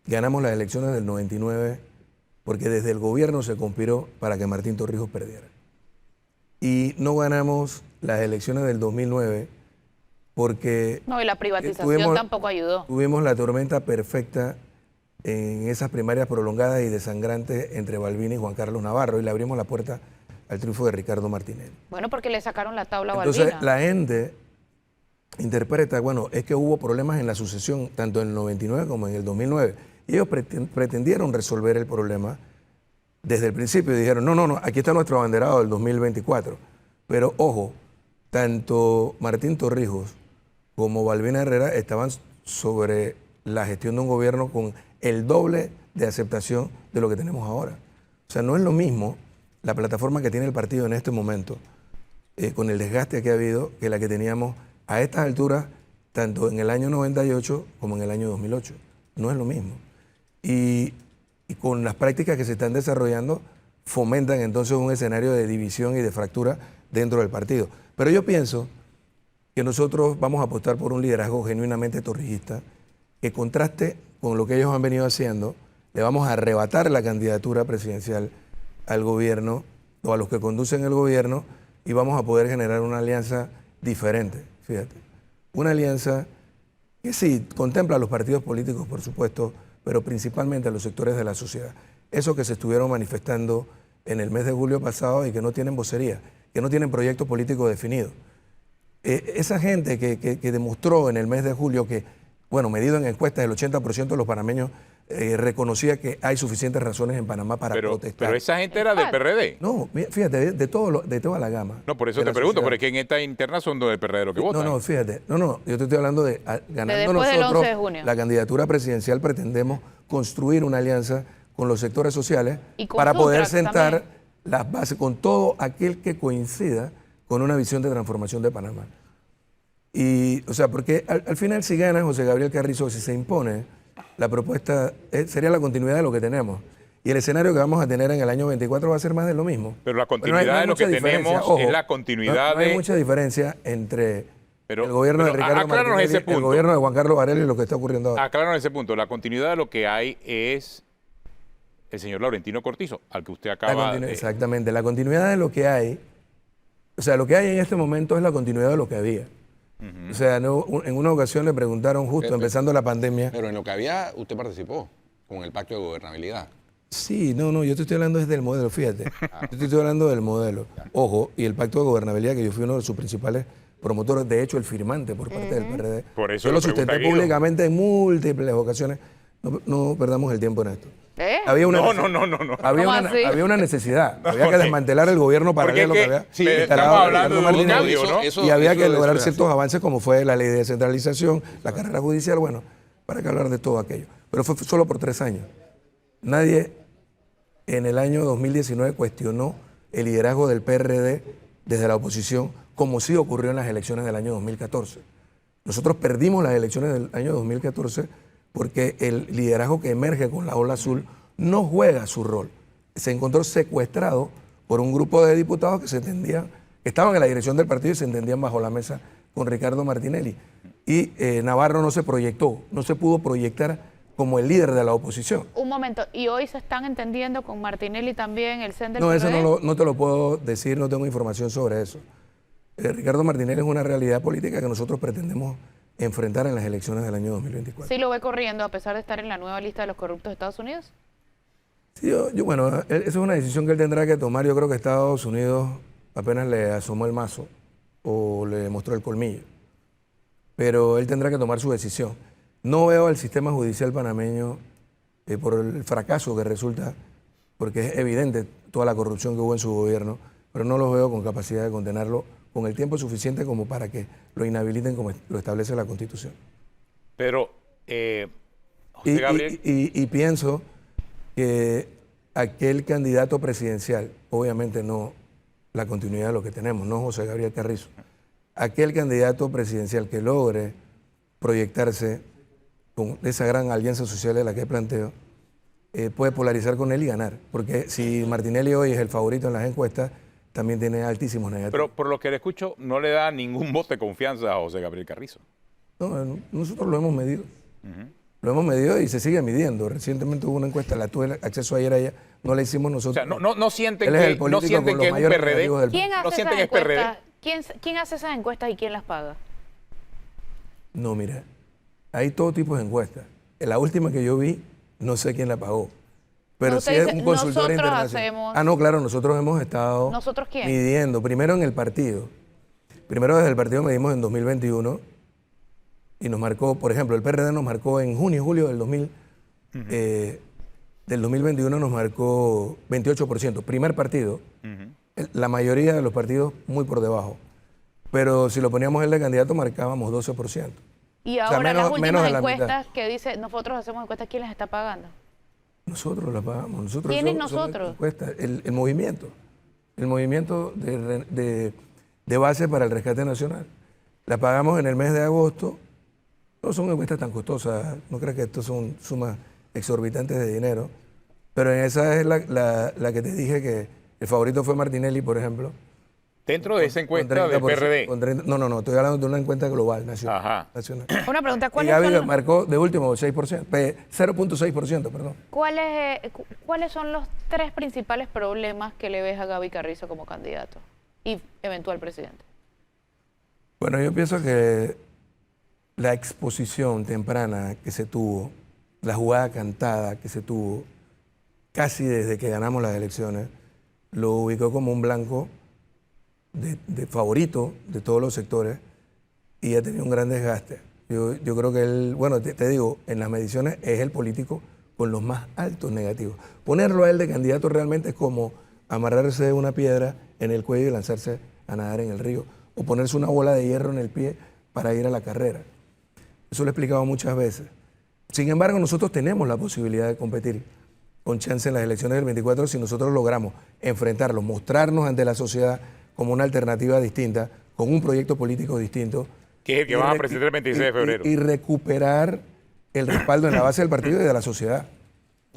Speaker 4: ganamos las elecciones del 99 porque desde el gobierno se conspiró para que Martín Torrijos perdiera. Y no ganamos las elecciones del 2009 porque...
Speaker 1: No, y la privatización tampoco ayudó.
Speaker 4: Tuvimos la tormenta perfecta en esas primarias prolongadas y desangrantes entre Balbina y Juan Carlos Navarro, y le abrimos la puerta al triunfo de Ricardo Martinelli.
Speaker 1: Bueno, porque le sacaron la tabla a
Speaker 4: Entonces,
Speaker 1: Balbina.
Speaker 4: la gente interpreta, bueno, es que hubo problemas en la sucesión, tanto en el 99 como en el 2009. Y ellos pretendieron resolver el problema desde el principio y dijeron, no, aquí está nuestro abanderado del 2024. Pero, ojo, tanto Martín Torrijos como Balbina Herrera estaban sobre la gestión de un gobierno con el doble de aceptación de lo que tenemos ahora. O sea, no es lo mismo la plataforma que tiene el partido en este momento, con el desgaste que ha habido, que la que teníamos a estas alturas, tanto en el año 98 como en el año 2008. No es lo mismo. Y con las prácticas que se están desarrollando, fomentan entonces un escenario de división y de fractura dentro del partido. Pero yo pienso que nosotros vamos a apostar por un liderazgo genuinamente torrijista, que contraste con lo que ellos han venido haciendo. Le vamos a arrebatar la candidatura presidencial al gobierno o a los que conducen el gobierno y vamos a poder generar una alianza diferente, fíjate. Una alianza que sí, contempla a los partidos políticos, por supuesto, pero principalmente a los sectores de la sociedad. Esos que se estuvieron manifestando en el mes de julio pasado y que no tienen vocería, que no tienen proyecto político definido. Esa gente que demostró en el mes de julio que, bueno, medido en encuestas, el 80% de los panameños reconocía que hay suficientes razones en Panamá para protestar.
Speaker 3: Pero esa gente era del PRD.
Speaker 4: No, fíjate, de toda la gama.
Speaker 3: No, por eso te pregunto, porque es que en esta interna son del PRD los que votan.
Speaker 4: No, fíjate, yo te estoy hablando de ganando
Speaker 1: después del 11 de
Speaker 4: nosotros
Speaker 1: junio.
Speaker 4: la candidatura presidencial, pretendemos construir una alianza con los sectores sociales
Speaker 1: Y con
Speaker 4: para poder
Speaker 1: Sutrac
Speaker 4: sentar
Speaker 1: también.
Speaker 4: las bases con todo aquel que coincida con una visión de transformación de Panamá. Y, o sea, porque al final si gana José Gabriel Carrizo, si se impone, la propuesta sería la continuidad de lo que tenemos. Y el escenario que vamos a tener en el año 24 va a ser más de lo mismo.
Speaker 3: Pero la continuidad de lo que tenemos es la continuidad
Speaker 4: no hay
Speaker 3: de...
Speaker 4: mucha diferencia entre
Speaker 3: Pero-
Speaker 4: el gobierno de
Speaker 3: pero
Speaker 4: Ricardo
Speaker 3: acláranos
Speaker 4: Martinelli,
Speaker 3: ese punto.
Speaker 4: el gobierno de Juan Carlos Varela y lo que está ocurriendo ahora.
Speaker 3: Acláranos ese punto. La continuidad de lo que hay es el señor Laurentino Cortizo, al que usted acaba de...
Speaker 4: Exactamente, la continuidad de lo que hay, o sea, lo que hay en este momento es la continuidad de lo que había. O sea, en una ocasión le preguntaron justo empezando la pandemia.
Speaker 2: Pero en lo que había, usted participó con el pacto de gobernabilidad.
Speaker 4: Sí, yo te estoy hablando desde el modelo, fíjate. Yo te estoy hablando del modelo. Ojo, y el pacto de gobernabilidad, que yo fui uno de sus principales promotores, de hecho el firmante por parte del PRD.
Speaker 3: Por eso
Speaker 4: yo
Speaker 3: lo
Speaker 4: lo sustenté
Speaker 3: pregunta Guido.
Speaker 4: públicamente en múltiples ocasiones. No perdamos el tiempo en esto. Había una
Speaker 3: No.
Speaker 4: había una necesidad. Había que desmantelar el gobierno paralelo que había
Speaker 3: sí,
Speaker 4: instalado
Speaker 3: estamos hablando
Speaker 4: Ricardo
Speaker 3: de un
Speaker 4: Martinelli,
Speaker 3: cambio, ¿no?
Speaker 4: y había que lograr
Speaker 2: es
Speaker 4: ciertos avances como fue la ley de descentralización, la carrera judicial, bueno, para que hablar de todo aquello. Pero fue solo por 3 años. Nadie en el año 2019 cuestionó el liderazgo del PRD desde la oposición, como sí ocurrió en las elecciones del año 2014. Nosotros perdimos las elecciones del año 2014 porque el liderazgo que emerge con la ola azul no juega su rol. Se encontró secuestrado por un grupo de diputados que estaban en la dirección del partido y se entendían bajo la mesa con Ricardo Martinelli. y Navarro no se proyectó, no se pudo proyectar como el líder de la oposición.
Speaker 1: Un momento, ¿y hoy se están entendiendo con Martinelli también el CEN del
Speaker 4: No, eso
Speaker 1: PRD?
Speaker 4: no te lo puedo decir, no tengo información sobre eso. Ricardo Martinelli es una realidad política que nosotros pretendemos enfrentar en las elecciones del año 2024.
Speaker 1: ¿Sí lo ve corriendo a pesar de estar en la nueva lista de los corruptos de Estados Unidos?
Speaker 4: Sí, bueno, esa es una decisión que él tendrá que tomar. Yo creo que Estados Unidos apenas le asomó el mazo o le mostró el colmillo. Pero él tendrá que tomar su decisión. No veo al sistema judicial panameño por el fracaso que resulta, porque es evidente toda la corrupción que hubo en su gobierno, pero no lo veo con capacidad de condenarlo con el tiempo suficiente como para que lo inhabiliten como lo establece la Constitución.
Speaker 3: Pero, José Gabriel,
Speaker 4: Y pienso que aquel candidato presidencial, obviamente no la continuidad de lo que tenemos, no José Gabriel Carrizo, aquel candidato presidencial que logre proyectarse con esa gran alianza social de la que planteo, puede polarizar con él y ganar. Porque si Martinelli hoy es el favorito en las encuestas, también tiene altísimos negativos.
Speaker 3: pero por lo que le escucho, no le da ningún voto de confianza a José Gabriel Carrizo.
Speaker 4: No, nosotros lo hemos medido. Lo hemos medido y se sigue midiendo. Recientemente hubo una encuesta, la tuve acceso ayer a ella, no la hicimos
Speaker 3: O
Speaker 4: nosotros.
Speaker 3: sea, no sienten
Speaker 4: Él es el
Speaker 3: que, no
Speaker 4: político
Speaker 3: sienten
Speaker 4: con
Speaker 3: que
Speaker 4: los
Speaker 3: es un
Speaker 4: mayores
Speaker 3: PRD.
Speaker 4: negativos del
Speaker 1: ¿Quién
Speaker 3: ¿No
Speaker 1: hace
Speaker 3: sienten
Speaker 1: esas
Speaker 3: que es PRD?
Speaker 1: encuestas? ¿Quién hace esas encuestas y quién las paga?
Speaker 4: No, mira, hay todo tipo de encuestas. En la última que yo vi, no sé quién la pagó. Pero
Speaker 1: No,
Speaker 4: sí
Speaker 1: usted
Speaker 4: es
Speaker 1: dice,
Speaker 4: un consultor
Speaker 1: nosotros
Speaker 4: internacional.
Speaker 1: hacemos-
Speaker 4: Ah, no, claro, nosotros hemos estado
Speaker 1: ¿Nosotros quién?
Speaker 4: midiendo. Primero en el partido. Primero desde el partido medimos en 2021 y nos marcó, por ejemplo, el PRD nos marcó en junio, julio del 2021 nos marcó 28%. Primer partido. La mayoría de los partidos muy por debajo. Pero si lo poníamos él de candidato marcábamos 12%.
Speaker 1: Y
Speaker 4: sea,
Speaker 1: ahora las
Speaker 4: menos
Speaker 1: últimas
Speaker 4: de la mitad.
Speaker 1: encuestas que dice, nosotros hacemos encuestas, ¿quién las está pagando?
Speaker 4: Nosotros la pagamos. Nosotros
Speaker 1: ¿Quiénes
Speaker 4: somos
Speaker 1: nosotros?
Speaker 4: encuestas, el movimiento. El movimiento de base para el rescate nacional. La pagamos en el mes de agosto. No son encuestas tan costosas. No creo que esto son sumas exorbitantes de dinero. Pero en esa es la que te dije que el favorito fue Martinelli, por ejemplo.
Speaker 3: Dentro de esa
Speaker 4: con
Speaker 3: encuesta del
Speaker 4: 30%,
Speaker 3: PRD.
Speaker 4: con 30. No, estoy hablando de una encuesta global, nacional.
Speaker 3: Ajá.
Speaker 4: nacional.
Speaker 1: Una pregunta,
Speaker 4: Y
Speaker 1: ¿cuáles
Speaker 4: Gaby
Speaker 1: son los-
Speaker 4: marcó de último 6%, 0.6%, perdón.
Speaker 1: ¿Cuáles son los tres principales problemas que le ves a Gaby Carrizo como candidato y eventual presidente?
Speaker 4: Bueno, yo pienso que la exposición temprana que se tuvo, la jugada cantada que se tuvo, casi desde que ganamos las elecciones, lo ubicó como un blanco de favorito de todos los sectores y ha tenido un gran desgaste. Yo creo que él, bueno, te digo, en las mediciones es el político con los más altos negativos. Ponerlo a él de candidato realmente es como amarrarse una piedra en el cuello y lanzarse a nadar en el río, o ponerse una bola de hierro en el pie para ir a la carrera. Eso lo he explicado muchas veces. Sin embargo, nosotros tenemos la posibilidad de competir con chance en las elecciones del 24 si nosotros logramos enfrentarlo, mostrarnos ante la sociedad como una alternativa distinta, con un proyecto político distinto.
Speaker 3: Que es el que
Speaker 4: y
Speaker 3: van a
Speaker 4: re-
Speaker 3: presentar el 26 de febrero.
Speaker 4: Y recuperar el respaldo en la base del partido y de la sociedad.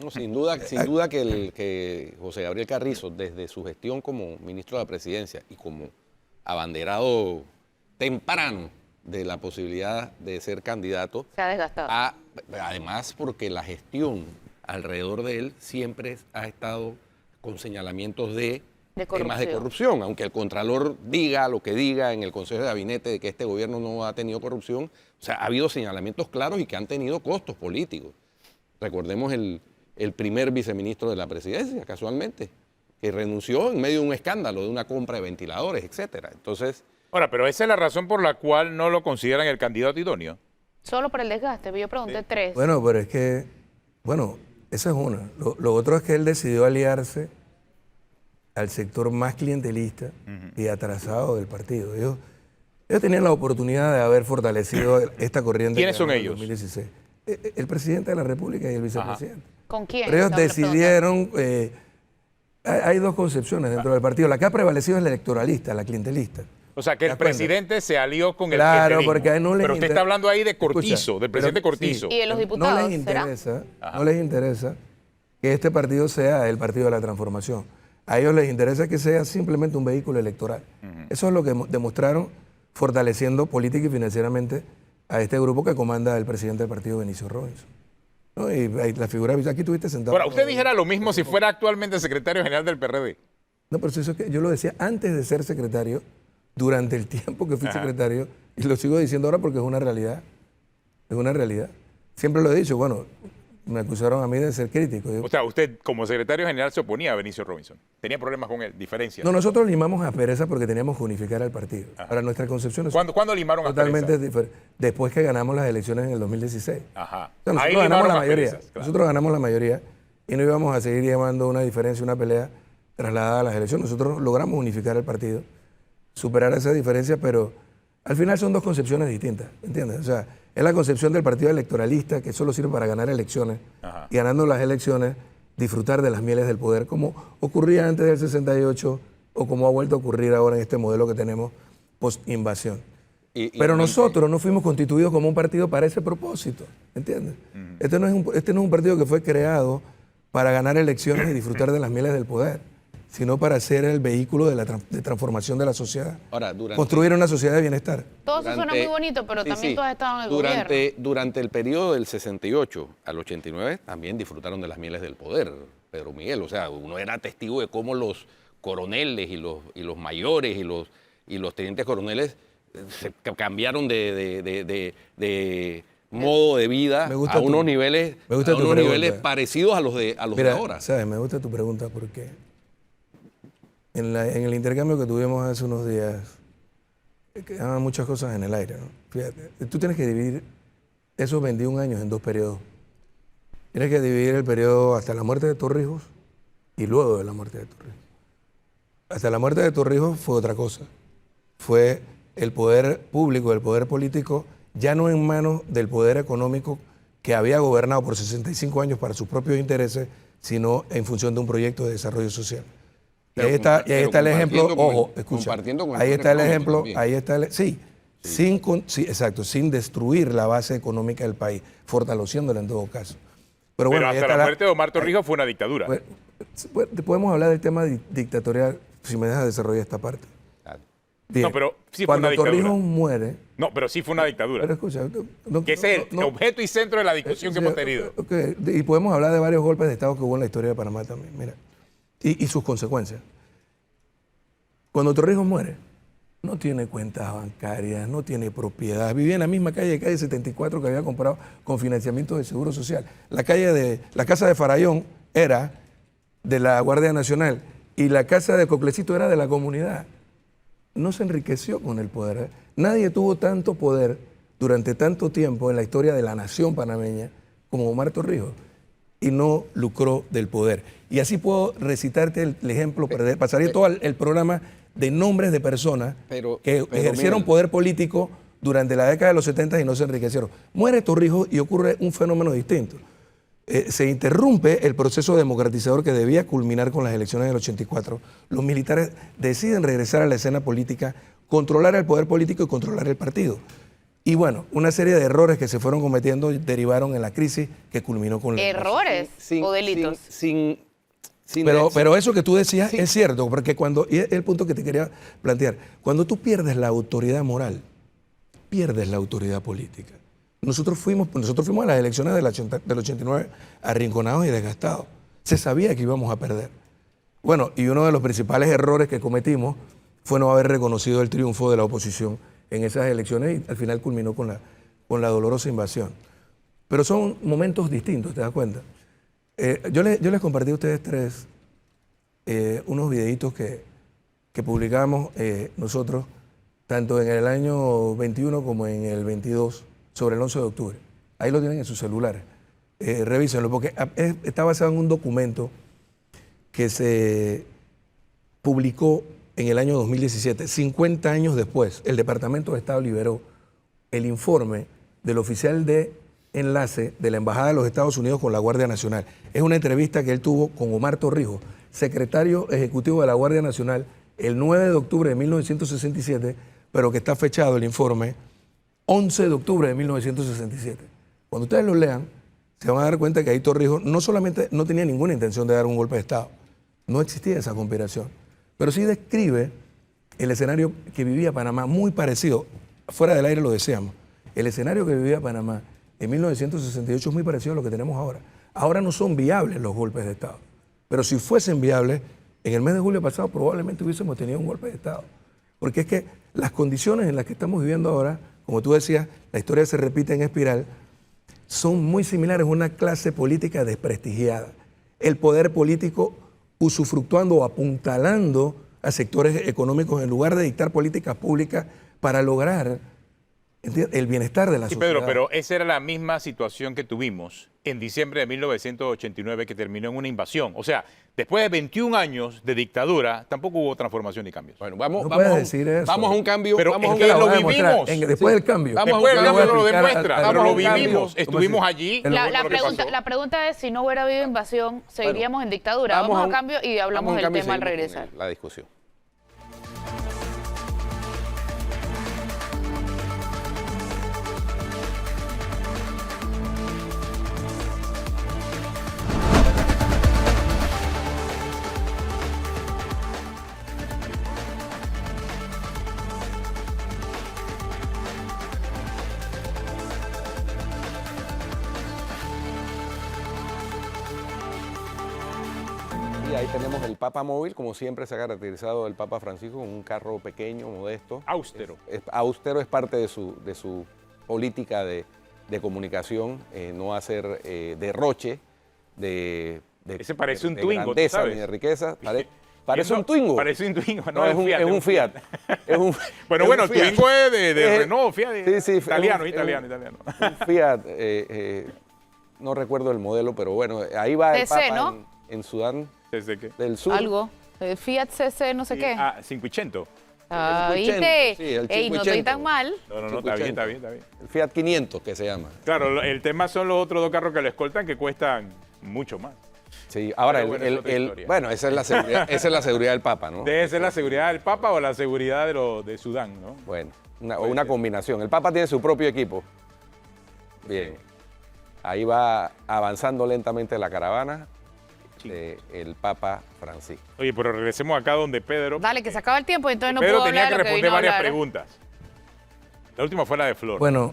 Speaker 2: No, sin duda que José Gabriel Carrizo, desde su gestión como ministro de la Presidencia y como abanderado temprano de la posibilidad de ser candidato,
Speaker 1: Se ha desgastado.
Speaker 2: además porque la gestión alrededor de él siempre ha estado con señalamientos de temas de corrupción, aunque el Contralor diga lo que diga en el Consejo de Gabinete de que este gobierno no ha tenido corrupción, o sea, ha habido señalamientos claros y que han tenido costos políticos. Recordemos el primer viceministro de la Presidencia, casualmente, que renunció en medio de un escándalo, de una compra de ventiladores, etcétera. Entonces,
Speaker 3: Ahora, pero esa es la razón por la cual no lo consideran el candidato idóneo.
Speaker 1: Solo por el desgaste, yo pregunté tres.
Speaker 4: Bueno, pero es que, bueno, esa es una. Lo otro es que él decidió aliarse al sector más clientelista y atrasado del partido. Ellos tenían la oportunidad de haber fortalecido esta corriente.
Speaker 3: ¿Quiénes
Speaker 4: que
Speaker 3: son
Speaker 4: ganó en
Speaker 3: ellos?
Speaker 4: 2016. El presidente de la República y el vicepresidente.
Speaker 1: ¿Con quién?
Speaker 4: Pero ellos
Speaker 1: Estaba
Speaker 4: decidieron, hay dos concepciones dentro del partido. La que ha prevalecido es la electoralista, la clientelista.
Speaker 3: O sea, que
Speaker 4: ¿Te
Speaker 3: el
Speaker 4: das cuenta?
Speaker 3: presidente se alió con el
Speaker 4: Claro,
Speaker 3: clientelismo.
Speaker 4: porque a él no les
Speaker 3: Pero usted está hablando ahí de Cortizo,
Speaker 4: Escucha,
Speaker 3: del presidente
Speaker 4: pero
Speaker 3: Cortizo.
Speaker 1: ¿Y de los diputados,
Speaker 4: No les
Speaker 1: será?
Speaker 4: interesa, no les interesa que este partido sea el partido de la transformación. A ellos les interesa que sea simplemente un vehículo electoral. Eso es lo que demostraron fortaleciendo política y financieramente a este grupo que comanda el presidente del partido, Benicio Robinson. ¿No? Y la figura, aquí tuviste sentado.
Speaker 3: Ahora, usted dijera lo mismo si fuera actualmente secretario general del PRD.
Speaker 4: No, pero eso es que yo lo decía antes de ser secretario, durante el tiempo que fui secretario, y lo sigo diciendo ahora porque es una realidad. Es una realidad. Siempre lo he dicho, bueno, me acusaron a mí de ser crítico.
Speaker 3: O sea, usted como secretario general se oponía a Benicio Robinson. Tenía problemas con él, diferencias.
Speaker 4: No, nosotros limamos a Pereza porque teníamos que unificar al partido. Para nuestra concepción es
Speaker 3: ¿Cuándo limaron a
Speaker 4: totalmente diferente. Después que ganamos las elecciones en el 2016.
Speaker 3: Ajá.
Speaker 4: O sea,
Speaker 3: Ahí
Speaker 4: nosotros ganamos
Speaker 3: limaron
Speaker 4: la
Speaker 3: a
Speaker 4: mayoría.
Speaker 3: Perezas, claro.
Speaker 4: Nosotros ganamos la mayoría y no íbamos a seguir llevando una diferencia, una pelea trasladada a las elecciones. Nosotros logramos unificar el partido, superar esa diferencia, pero al final son dos concepciones distintas, ¿entiendes? O sea, es la concepción del partido electoralista que solo sirve para ganar elecciones.
Speaker 3: Ajá.
Speaker 4: Y ganando las elecciones disfrutar de las mieles del poder, como ocurría antes del 68 o como ha vuelto a ocurrir ahora en este modelo que tenemos post-invasión. Pero nosotros no fuimos constituidos como un partido para ese propósito, ¿entiendes? Este no es un partido que fue creado para ganar elecciones y disfrutar de las mieles del poder, sino para ser el vehículo de transformación de la sociedad.
Speaker 2: Ahora,
Speaker 4: construir una sociedad de bienestar.
Speaker 1: Todo eso suena muy bonito, pero también tú has estado en el gobierno.
Speaker 2: Durante el periodo del 68 al 89 también disfrutaron de las mieles del poder, Pedro Miguel. O sea, uno era testigo de cómo los coroneles y los mayores y los tenientes coroneles se cambiaron de modo de vida a unos niveles parecidos a los de ahora.
Speaker 4: ¿Sabes? Me gusta tu pregunta porque en el intercambio que tuvimos hace unos días quedaban muchas cosas en el aire, ¿no? Fíjate, tú tienes que dividir esos 21 años en dos periodos. Tienes que dividir el periodo hasta la muerte de Torrijos y luego de la muerte de Torrijos. Hasta la muerte de Torrijos fue otra cosa. Fue el poder público, el poder político, ya no en manos del poder económico que había gobernado por 65 años para sus propios intereses, sino en función de un proyecto de desarrollo social. Y ahí está el ejemplo, ojo, escucha, ahí está el ejemplo, sin destruir la base económica del país, fortaleciéndola en todo caso. Pero bueno,
Speaker 3: hasta la muerte de Omar Torrijos fue una dictadura.
Speaker 4: Podemos hablar del tema dictatorial si me dejas desarrollar esta parte. Bien.
Speaker 3: No, pero sí fue
Speaker 4: cuando
Speaker 3: una dictadura.
Speaker 4: Torrijos muere...
Speaker 3: No, pero sí fue una dictadura.
Speaker 4: Pero escucha...
Speaker 3: que ese es el objeto y centro de la discusión que hemos tenido.
Speaker 4: Y podemos hablar de varios golpes de Estado que hubo en la historia de Panamá también, mira. Y sus consecuencias. Cuando Torrijos muere, no tiene cuentas bancarias, no tiene propiedad. Vivía en la misma calle 74 que había comprado con financiamiento de Seguro Social. La casa de Farallón era de la Guardia Nacional y la casa de Coclecito era de la comunidad. No se enriqueció con el poder. Nadie tuvo tanto poder durante tanto tiempo en la historia de la nación panameña como Omar Torrijos y no lucró del poder. Y así puedo recitarte el ejemplo, pasaría todo el programa de nombres de personas que ejercieron poder político durante la década de los 70 y no se enriquecieron. Muere Torrijos y ocurre un fenómeno distinto. Se interrumpe el proceso democratizador que debía culminar con las elecciones del 84. Los militares deciden regresar a la escena política, controlar el poder político y controlar el partido. Y bueno, una serie de errores que se fueron cometiendo derivaron en la crisis que culminó con la...
Speaker 1: ¿Errores o delitos?
Speaker 4: Pero eso que tú decías es cierto, porque y es el punto que te quería plantear. Cuando tú pierdes la autoridad moral, pierdes la autoridad política. Nosotros fuimos a las elecciones del 89 arrinconados y desgastados. Se sabía que íbamos a perder. Bueno, y uno de los principales errores que cometimos fue no haber reconocido el triunfo de la oposición en esas elecciones y al final culminó con la dolorosa invasión. Pero son momentos distintos, ¿te das cuenta? Yo les compartí a ustedes tres unos videitos que publicamos nosotros, tanto en el año 21 como en el 22, sobre el 11 de octubre. Ahí lo tienen en sus celulares. Revísenlo, porque está basado en un documento que se publicó en el año 2017. 50 años después, el Departamento de Estado liberó el informe del oficial de enlace de la Embajada de los Estados Unidos con la Guardia Nacional. Es una entrevista que él tuvo con Omar Torrijos, secretario ejecutivo de la Guardia Nacional, el 9 de octubre de 1967, pero que está fechado el informe 11 de octubre de 1967. Cuando ustedes lo lean, se van a dar cuenta que ahí Torrijos no solamente no tenía ninguna intención de dar un golpe de Estado, no existía esa conspiración, pero sí describe el escenario que vivía Panamá, muy parecido, fuera del aire lo decíamos, el escenario que vivía Panamá en 1968 es muy parecido a lo que tenemos ahora. Ahora no son viables los golpes de Estado, pero si fuesen viables, en el mes de julio pasado probablemente hubiésemos tenido un golpe de Estado. Porque es que las condiciones en las que estamos viviendo ahora, como tú decías, la historia se repite en espiral, son muy similares a una clase política desprestigiada. El poder político usufructuando o apuntalando a sectores económicos en lugar de dictar políticas públicas para lograr el bienestar de la
Speaker 3: Sí,
Speaker 4: sociedad.
Speaker 3: Pedro, pero esa era la misma situación que tuvimos en diciembre de 1989, que terminó en una invasión. O sea, después de 21 años de dictadura, tampoco hubo transformación ni cambios.
Speaker 2: Bueno, vamos,
Speaker 4: No
Speaker 2: vamos,
Speaker 4: puedes
Speaker 2: a un,
Speaker 4: decir eso.
Speaker 2: vamos a un cambio.
Speaker 3: Pero
Speaker 2: vamos a
Speaker 3: es
Speaker 2: un
Speaker 3: que
Speaker 4: La
Speaker 2: cambio.
Speaker 3: lo
Speaker 4: voy a demostrar.
Speaker 3: vivimos.
Speaker 4: Después del cambio.
Speaker 2: Vamos a
Speaker 3: Después
Speaker 2: un
Speaker 3: el
Speaker 2: cambio.
Speaker 3: cambio lo
Speaker 4: explicar
Speaker 3: demuestra,
Speaker 4: a
Speaker 3: pero lo
Speaker 2: un cambio.
Speaker 3: vivimos. Estuvimos allí.
Speaker 4: El-
Speaker 1: La,
Speaker 3: vimos lo que pasó.
Speaker 1: la pregunta es, si no hubiera habido invasión, ¿seguiríamos en dictadura? Vamos a cambio y hablamos
Speaker 2: vamos a un
Speaker 1: del
Speaker 2: cambio y
Speaker 1: tema al
Speaker 2: seguimos con
Speaker 1: regresar.
Speaker 2: la discusión. Y ahí tenemos el Papa móvil, como siempre se ha caracterizado el Papa Francisco, con un carro pequeño, modesto.
Speaker 3: Austero.
Speaker 2: Austero es parte de su política de comunicación, no hacer derroche de
Speaker 3: Ese parece un
Speaker 2: de
Speaker 3: Twingo, ¿tú
Speaker 2: grandeza
Speaker 3: sabes?
Speaker 2: ni de riqueza. Parece un Twingo.
Speaker 3: Parece un Twingo, no,
Speaker 2: No, es un Fiat. Es un,
Speaker 3: Bueno,
Speaker 2: es
Speaker 3: bueno,
Speaker 2: un
Speaker 3: el
Speaker 2: Fiat.
Speaker 3: Twingo es de Renault, Fiat.
Speaker 2: Sí, sí,
Speaker 3: Italiano,
Speaker 2: es un-
Speaker 3: italiano.
Speaker 2: Un Fiat, no recuerdo el modelo, pero bueno, ahí va el
Speaker 1: TC,
Speaker 2: Papa
Speaker 1: ¿no?
Speaker 2: en Sudán
Speaker 3: ¿Desde qué?
Speaker 2: del Sur.
Speaker 1: Algo. Fiat CC, no sé qué.
Speaker 3: Ah, 500.
Speaker 1: Ah,
Speaker 2: el
Speaker 1: ¿viste?
Speaker 2: 500, sí, el
Speaker 1: Ey, no estoy
Speaker 2: 500.
Speaker 1: tan mal.
Speaker 3: No, está bien, está bien, está bien.
Speaker 2: El Fiat 500 que se llama.
Speaker 3: Claro, el tema son los otros dos carros que lo escoltan que cuestan mucho más.
Speaker 2: Sí, ahora,
Speaker 3: Pero bueno, es otra historia.
Speaker 2: bueno, esa es la seguridad del Papa, ¿no?
Speaker 3: Debe ser la seguridad del Papa o la seguridad de Sudán, ¿no?
Speaker 2: Bueno, una combinación. El Papa tiene su propio equipo. Bien. Ahí va avanzando lentamente la caravana del Papa Francisco.
Speaker 3: Oye, pero regresemos acá donde Pedro.
Speaker 1: Dale, que se acaba el tiempo, entonces no
Speaker 3: Pedro
Speaker 1: puedo
Speaker 3: tenía
Speaker 1: hablar
Speaker 3: que
Speaker 1: de lo que
Speaker 3: responder
Speaker 1: vino a
Speaker 3: varias
Speaker 1: hablar.
Speaker 3: preguntas. La última fue la de Flor.
Speaker 4: Bueno,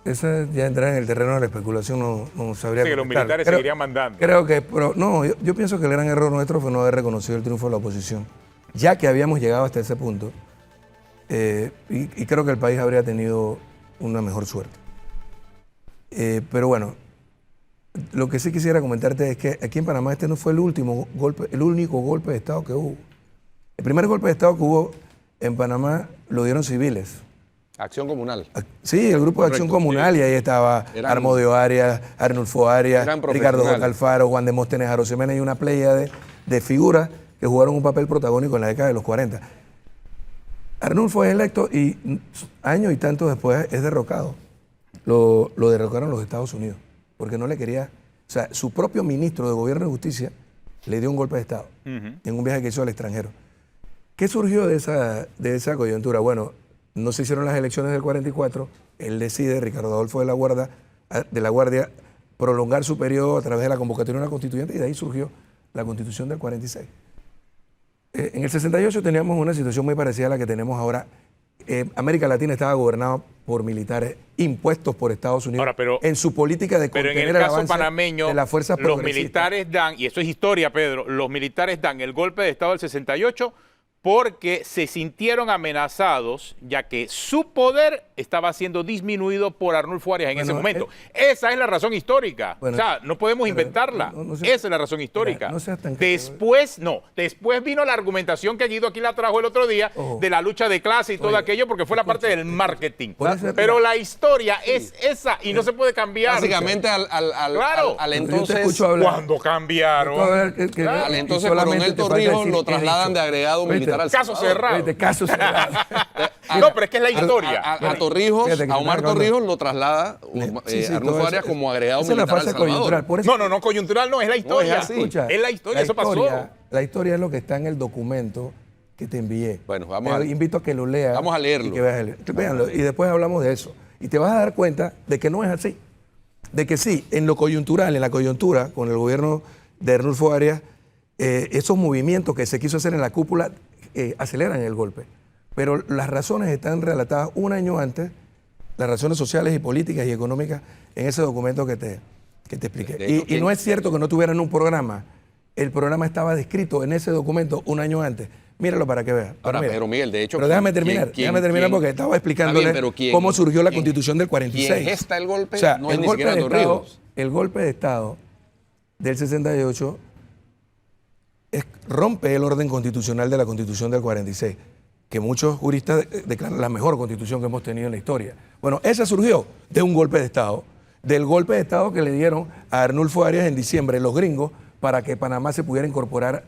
Speaker 4: esa ya entrar en el terreno de la especulación no sabría
Speaker 3: Dice que los
Speaker 4: contestar.
Speaker 3: militares seguirían mandando.
Speaker 4: Creo que, no, yo pienso que el gran error nuestro fue no haber reconocido el triunfo de la oposición, ya que habíamos llegado hasta ese punto, y creo que el país habría tenido una mejor suerte. Pero bueno, lo que sí quisiera comentarte es que aquí en Panamá este no fue el último golpe, el único golpe de Estado que hubo. El primer golpe de Estado que hubo en Panamá lo dieron civiles.
Speaker 2: Acción comunal.
Speaker 4: Sí, el grupo de Acción Comunal, y ahí estaba
Speaker 2: Eran-
Speaker 4: Armodio Arias, Arnulfo Arias,
Speaker 2: Eran
Speaker 4: Ricardo Jorge
Speaker 2: profesionales.
Speaker 4: Alfaro, Juan Demóstenes Arosemena y una playa de figuras que jugaron un papel protagónico en la década de los 40. Arnulfo es electo y años y tantos después es derrocado. Lo derrocaron los Estados Unidos, porque no le quería, o sea, su propio ministro de Gobierno y Justicia le dio un golpe de Estado en un viaje que hizo al extranjero. ¿Qué surgió de esa coyuntura? Bueno, no se hicieron las elecciones del 44, él decide, Ricardo Adolfo de la Guardia, prolongar su periodo a través de la convocatoria de una constituyente, y de ahí surgió la Constitución del 46. En el 68 teníamos una situación muy parecida a la que tenemos ahora. América Latina estaba gobernada por militares impuestos por Estados Unidos
Speaker 3: Ahora, pero-
Speaker 4: en su política de
Speaker 3: Pero
Speaker 4: contener
Speaker 3: en el caso
Speaker 4: avance
Speaker 3: panameño,
Speaker 4: de las fuerzas
Speaker 3: los
Speaker 4: progresistas.
Speaker 3: militares dan, y eso es historia, Pedro, los militares dan el golpe de Estado del 68 porque se sintieron amenazados, ya que su poder estaba siendo disminuido por Arnulfo Arias en ese
Speaker 4: Bueno,
Speaker 3: momento. Esa es la razón histórica.
Speaker 4: Bueno,
Speaker 3: o sea, no podemos
Speaker 4: pero
Speaker 3: inventarla.
Speaker 4: no seas-
Speaker 3: Esa es la razón histórica.
Speaker 4: Mira, no seas tan
Speaker 3: después vino la argumentación que Guido aquí la trajo el otro día
Speaker 4: Ojo.
Speaker 3: de la lucha de clase y todo
Speaker 4: Oye,
Speaker 3: aquello, porque fue la parte del marketing.
Speaker 4: Por eso-
Speaker 3: Pero la historia es esa y no se puede cambiar.
Speaker 2: Básicamente
Speaker 3: Claro.
Speaker 2: al
Speaker 4: Yo te
Speaker 2: entonces,
Speaker 4: escucho hablar.
Speaker 3: Cuando cambiaron.
Speaker 4: A ver, que
Speaker 2: al
Speaker 4: y
Speaker 2: entonces
Speaker 4: solamente
Speaker 2: coronel
Speaker 4: te falta
Speaker 2: Torrijos
Speaker 4: decir,
Speaker 2: lo
Speaker 4: he
Speaker 2: trasladan
Speaker 4: dicho.
Speaker 2: de agregado
Speaker 4: ¿Viste?
Speaker 2: militar al
Speaker 3: Caso
Speaker 2: Salvador.
Speaker 3: cerrado.
Speaker 4: Oíste, caso cerrado.
Speaker 3: No, pero es que es la historia.
Speaker 2: A Torrijos,
Speaker 4: Fíjate que
Speaker 2: a
Speaker 4: se
Speaker 2: Omar
Speaker 4: está acabando.
Speaker 2: Torrijos lo traslada
Speaker 4: Sí, sí,
Speaker 2: Arnulfo
Speaker 4: todo
Speaker 2: Arias
Speaker 4: eso-
Speaker 2: como agregado
Speaker 4: esa es la
Speaker 2: militar al
Speaker 4: fase
Speaker 2: Salvador.
Speaker 4: coyuntural. Por eso,
Speaker 3: No, coyuntural no, es la historia.
Speaker 2: así.
Speaker 4: escucha,
Speaker 3: Es la historia, eso pasó.
Speaker 4: La historia es lo que está en el documento que te envié.
Speaker 2: Bueno, vamos
Speaker 4: Te
Speaker 2: a-
Speaker 4: invito a que lo leas.
Speaker 2: vamos a leerlo.
Speaker 4: Y que veas véanlo, y después hablamos de eso. Y te vas a dar cuenta de que no es así. De que sí, en lo coyuntural, en la coyuntura, con el gobierno de Arnulfo Arias, esos movimientos que se quiso hacer en la cúpula aceleran el golpe. Pero las razones están relatadas un año antes. las razones sociales y políticas y económicas en ese documento que te expliqué.
Speaker 2: De hecho,
Speaker 4: Y no es cierto que no tuvieran un programa. El programa estaba descrito en ese documento un año antes. Míralo para que veas.
Speaker 2: Ahora,
Speaker 4: Mira.
Speaker 2: pero Miguel, de hecho...
Speaker 4: Pero déjame terminar, porque estaba explicándole cómo surgió la Constitución del 46.
Speaker 2: ¿Quién gesta el golpe?
Speaker 4: O sea,
Speaker 2: no es
Speaker 4: el
Speaker 2: ni
Speaker 4: golpe
Speaker 2: siquiera
Speaker 4: de Estado,
Speaker 2: Torrijos.
Speaker 4: el golpe de Estado del 68 rompe el orden constitucional de la Constitución del 46, que muchos juristas declaran la mejor constitución que hemos tenido en la historia. Bueno, esa surgió de un golpe de Estado, del golpe de Estado que le dieron a Arnulfo Arias en diciembre los gringos para que Panamá se pudiera incorporar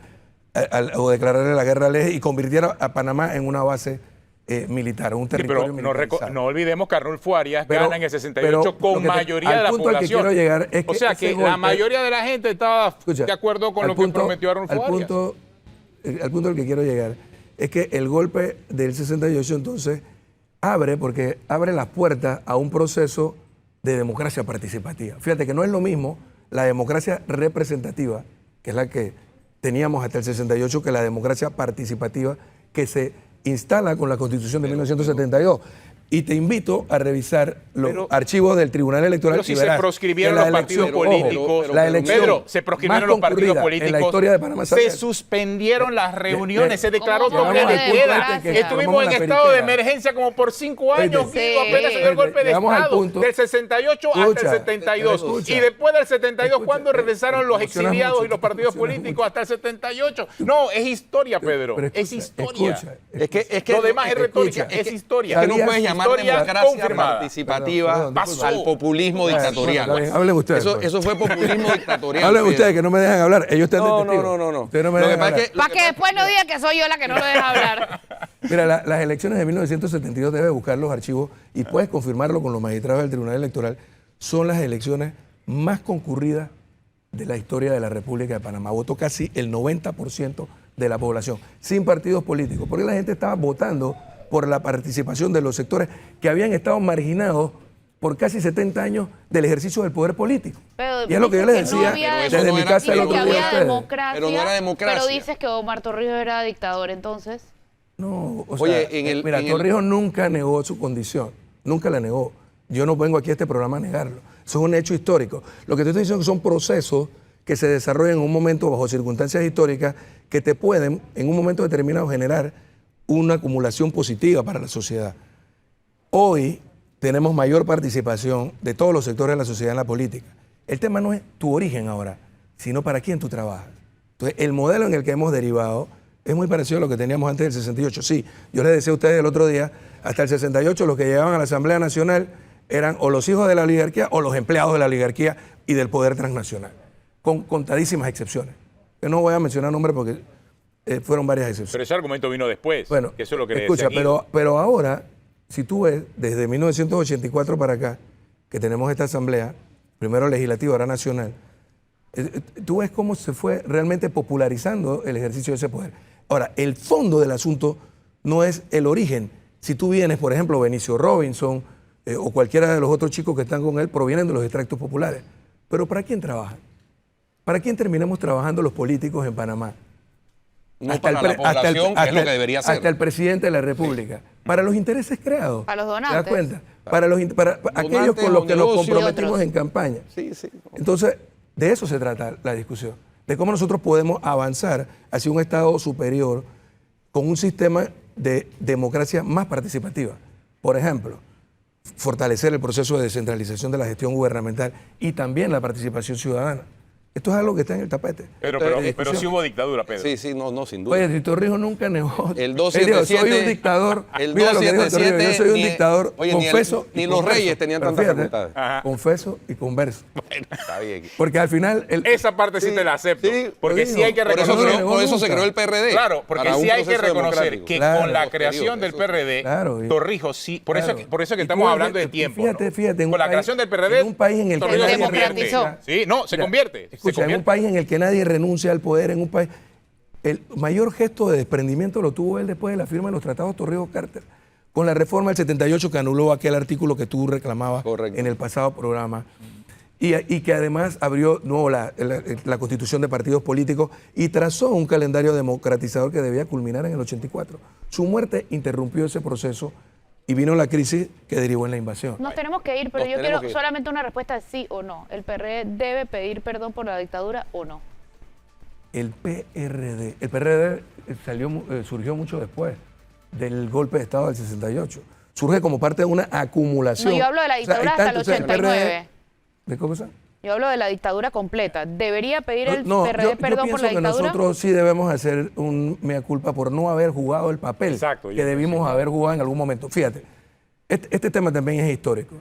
Speaker 4: o declararle la guerra al eje y convirtiera a Panamá en una base militar, un
Speaker 3: Sí,
Speaker 4: territorio
Speaker 3: pero
Speaker 4: militarizado.
Speaker 3: no olvidemos que Arnulfo Arias
Speaker 4: Pero-
Speaker 3: gana en el 68
Speaker 4: pero
Speaker 3: con
Speaker 4: lo que
Speaker 3: mayoría
Speaker 4: al
Speaker 3: de la
Speaker 4: punto al que
Speaker 3: población.
Speaker 4: quiero llegar es
Speaker 3: O
Speaker 4: que
Speaker 3: sea
Speaker 4: ese
Speaker 3: que
Speaker 4: golpe-
Speaker 3: la mayoría de la gente estaba
Speaker 4: Escucha,
Speaker 3: de acuerdo con
Speaker 4: al
Speaker 3: lo que
Speaker 4: punto-
Speaker 3: prometió Arnulfo
Speaker 4: al
Speaker 3: Arias.
Speaker 4: punto, al punto al que quiero llegar es que el golpe del 68 entonces abre las puertas a un proceso de democracia participativa. Fíjate que no es lo mismo la democracia representativa, que es la que teníamos hasta el 68, que la democracia participativa que se instala con la Constitución de 1972. Y te invito a revisar los
Speaker 3: Pero-
Speaker 4: archivos del Tribunal Electoral.
Speaker 3: Pero si
Speaker 4: y
Speaker 3: se
Speaker 4: verás
Speaker 3: proscribieron
Speaker 4: que la
Speaker 3: los partidos
Speaker 4: elección- ojo,
Speaker 3: políticos,
Speaker 4: la elección
Speaker 3: Pedro, se proscribieron
Speaker 4: más
Speaker 3: los partidos
Speaker 4: concurrida
Speaker 3: políticos,
Speaker 4: en la historia de Panamá.
Speaker 3: se suspendieron las reuniones, se declaró
Speaker 1: ¿Cómo
Speaker 3: toque
Speaker 1: vamos
Speaker 3: de
Speaker 1: al punto
Speaker 3: queda,
Speaker 1: este que
Speaker 3: estuvimos
Speaker 4: formamos
Speaker 3: en
Speaker 4: la
Speaker 3: estado de
Speaker 4: periquera?
Speaker 3: emergencia como por 5 años,
Speaker 4: Oíste,
Speaker 3: Guido, apenas se dio el golpe de
Speaker 4: llegamos al
Speaker 3: Estado,
Speaker 4: punto-
Speaker 3: del 68 hasta
Speaker 4: Escucha,
Speaker 3: el 72,
Speaker 4: escucha,
Speaker 3: y después del 72,
Speaker 4: escucha,
Speaker 3: ¿cuándo regresaron los
Speaker 4: emocionas
Speaker 3: exiliados
Speaker 4: mucho,
Speaker 3: y los partidos
Speaker 4: emocionas
Speaker 3: políticos
Speaker 4: mucho.
Speaker 3: hasta el 78? No, es historia, Pedro,
Speaker 4: Pero
Speaker 3: es
Speaker 4: escucha,
Speaker 3: historia.
Speaker 4: escucha,
Speaker 2: Es que
Speaker 3: Lo demás es retórica,
Speaker 4: escucha,
Speaker 3: es historia.
Speaker 2: que no
Speaker 4: ¿Sabías-
Speaker 2: puedes llamar
Speaker 3: historia
Speaker 2: democracia
Speaker 3: confirmada.
Speaker 2: participativa
Speaker 4: Perdón,
Speaker 3: pasó.
Speaker 2: al populismo
Speaker 4: Bueno,
Speaker 2: dictatorial.
Speaker 4: está bien, hablen ustedes,
Speaker 2: Eso,
Speaker 4: pues.
Speaker 2: eso fue populismo dictatorial.
Speaker 4: Hablen
Speaker 2: Pedro.
Speaker 4: ustedes que no me dejan hablar. Ellos están de
Speaker 2: No,
Speaker 4: testigos.
Speaker 2: no.
Speaker 4: Ustedes no me
Speaker 2: Lo que
Speaker 4: dejan
Speaker 2: pasa es
Speaker 4: hablar.
Speaker 2: que-
Speaker 1: Para que después no diga que soy yo la que no lo deja hablar.
Speaker 4: Mira, las elecciones de 1972, debes buscar los archivos y puedes confirmarlo con los magistrados del Tribunal Electoral, son las elecciones más concurridas de la historia de la República de Panamá. Votó casi el 90% de la población, sin partidos políticos, porque la gente estaba votando por la participación de los sectores que habían estado marginados por casi 70 años del ejercicio del poder político.
Speaker 1: Pero
Speaker 4: Y es lo que yo les
Speaker 1: dices que no
Speaker 4: decía
Speaker 1: había
Speaker 2: Pero eso
Speaker 4: desde
Speaker 2: no
Speaker 4: mi
Speaker 2: era-
Speaker 4: casa el
Speaker 1: Dices que
Speaker 4: otro día a
Speaker 1: había
Speaker 4: ustedes.
Speaker 1: democracia,
Speaker 2: Pero no era democracia.
Speaker 1: pero dices que Omar Torrijos era dictador entonces.
Speaker 4: No, o
Speaker 2: Oye,
Speaker 4: sea, mira, Torrijos nunca negó su condición, nunca la negó. Yo no vengo aquí a este programa a negarlo. Eso es un hecho histórico. Lo que te estoy diciendo es que son procesos que se desarrollan en un momento bajo circunstancias históricas que te pueden, en un momento determinado, generar una acumulación positiva para la sociedad. Hoy tenemos mayor participación de todos los sectores de la sociedad en la política. El tema no es tu origen ahora, sino para quién tú trabajas. Entonces, el modelo en el que hemos derivado es muy parecido a lo que teníamos antes del 68. Sí, yo les decía a ustedes el otro día, hasta el 68 los que llegaban a la Asamblea Nacional eran o los hijos de la oligarquía o los empleados de la oligarquía y del poder transnacional, con contadísimas excepciones. Yo no voy a mencionar nombres porque fueron varias excepciones.
Speaker 3: Pero ese argumento vino después,
Speaker 4: Bueno,
Speaker 3: que eso es lo que le
Speaker 4: escucha,
Speaker 3: decía Guido.
Speaker 4: pero ahora, si tú ves, desde 1984 para acá, que tenemos esta asamblea, primero legislativa, ahora nacional, tú ves cómo se fue realmente popularizando el ejercicio de ese poder. Ahora, el fondo del asunto no es el origen. Si tú vienes, por ejemplo, Benicio Robinson o cualquiera de los otros chicos que están con él, provienen de los extractos populares. Pero ¿para quién trabajan? ¿Para quién terminamos trabajando los políticos en Panamá?
Speaker 2: No para la población, que es lo que debería ser.
Speaker 4: Hasta el presidente de la República. Para los intereses creados.
Speaker 1: Para los
Speaker 4: ¿Te das
Speaker 1: donantes.
Speaker 4: cuenta? Para aquellos con los que nos comprometimos en campaña.
Speaker 2: Sí.
Speaker 4: Entonces, de eso se trata la discusión. De cómo nosotros podemos avanzar hacia un Estado superior con un sistema de democracia más participativa. Por ejemplo, fortalecer el proceso de descentralización de la gestión gubernamental y también la participación ciudadana. Esto es algo que está en el tapete.
Speaker 3: Pero sí hubo dictadura, Pedro.
Speaker 2: Sí, no, sin duda.
Speaker 4: Oye, si Torrijos nunca negó.
Speaker 2: El
Speaker 4: Él dijo,
Speaker 2: 277.
Speaker 4: soy un dictador.
Speaker 2: El
Speaker 4: Mira lo que dijo Torrijos,
Speaker 2: 277.
Speaker 4: yo soy un dictador.
Speaker 2: Oye,
Speaker 4: confeso
Speaker 2: ni
Speaker 4: y
Speaker 2: los
Speaker 4: converso.
Speaker 2: reyes tenían
Speaker 4: Pero
Speaker 2: tantas
Speaker 4: fíjate,
Speaker 2: facultades.
Speaker 3: Ajá.
Speaker 4: Confeso y converso.
Speaker 2: Bueno, está bien.
Speaker 4: Porque al final.
Speaker 3: Esa parte sí,
Speaker 2: Sí,
Speaker 3: te la acepto.
Speaker 2: sí,
Speaker 3: porque
Speaker 4: lo
Speaker 3: sí
Speaker 4: digo.
Speaker 3: hay que
Speaker 2: Por eso,
Speaker 4: no lo
Speaker 3: reconocer.
Speaker 4: negó
Speaker 2: por eso se
Speaker 4: nunca.
Speaker 2: creó el PRD.
Speaker 3: Claro, porque
Speaker 2: para un
Speaker 3: sí hay que
Speaker 2: proceso
Speaker 3: reconocer
Speaker 2: democrático.
Speaker 3: que
Speaker 4: Claro.
Speaker 3: con la
Speaker 2: Posterior,
Speaker 3: creación del
Speaker 2: eso-
Speaker 3: PRD,
Speaker 4: Claro, y-
Speaker 3: Torrijos sí, por eso
Speaker 4: Claro.
Speaker 3: que
Speaker 4: Y
Speaker 3: estamos
Speaker 4: tú
Speaker 3: hablando
Speaker 4: ves,
Speaker 3: de tiempo. ¿no?
Speaker 4: Fíjate, en un
Speaker 3: con la
Speaker 4: país-
Speaker 3: creación del PRD,
Speaker 4: en un país en el que
Speaker 3: Torrijos
Speaker 1: nadie
Speaker 3: se convierte.
Speaker 1: democratizó.
Speaker 3: Sí, no, se
Speaker 4: Mira,
Speaker 3: convierte. se
Speaker 4: Escucha, en un
Speaker 3: convierte.
Speaker 4: país en el que nadie renuncia al poder, en un país. El mayor gesto de desprendimiento lo tuvo él después de la firma de los tratados Torrijos-Carter, con la reforma del 78 que anuló aquel artículo que tú reclamabas
Speaker 2: Correcto.
Speaker 4: en el pasado programa. Y que además abrió nuevo la constitución de partidos políticos y trazó un calendario democratizador que debía culminar en el 84. Su muerte interrumpió ese proceso y vino la crisis que derivó en la invasión.
Speaker 1: Nos tenemos que ir, pero
Speaker 2: Nos
Speaker 1: yo
Speaker 2: tenemos
Speaker 1: quiero
Speaker 2: que ir.
Speaker 1: solamente una respuesta de sí o no. ¿El PRD debe pedir perdón por la dictadura o no?
Speaker 4: El PRD surgió mucho después del golpe de Estado del 68. Surge como parte de una acumulación.
Speaker 1: No, yo hablo de la
Speaker 4: O sea,
Speaker 1: dictadura
Speaker 4: hay
Speaker 1: hasta el
Speaker 4: tanto, o sea,
Speaker 1: 89.
Speaker 4: ¿De cómo se?
Speaker 1: Yo hablo de la dictadura completa. ¿Debería pedir el
Speaker 4: No,
Speaker 1: PRD
Speaker 4: yo
Speaker 1: perdón por
Speaker 4: pienso
Speaker 1: la
Speaker 4: que
Speaker 1: dictadura?
Speaker 4: nosotros sí debemos hacer un mea culpa por no haber jugado el papel
Speaker 3: Exacto, yo
Speaker 4: que debimos haber jugado en algún momento. Fíjate, este tema también es histórico.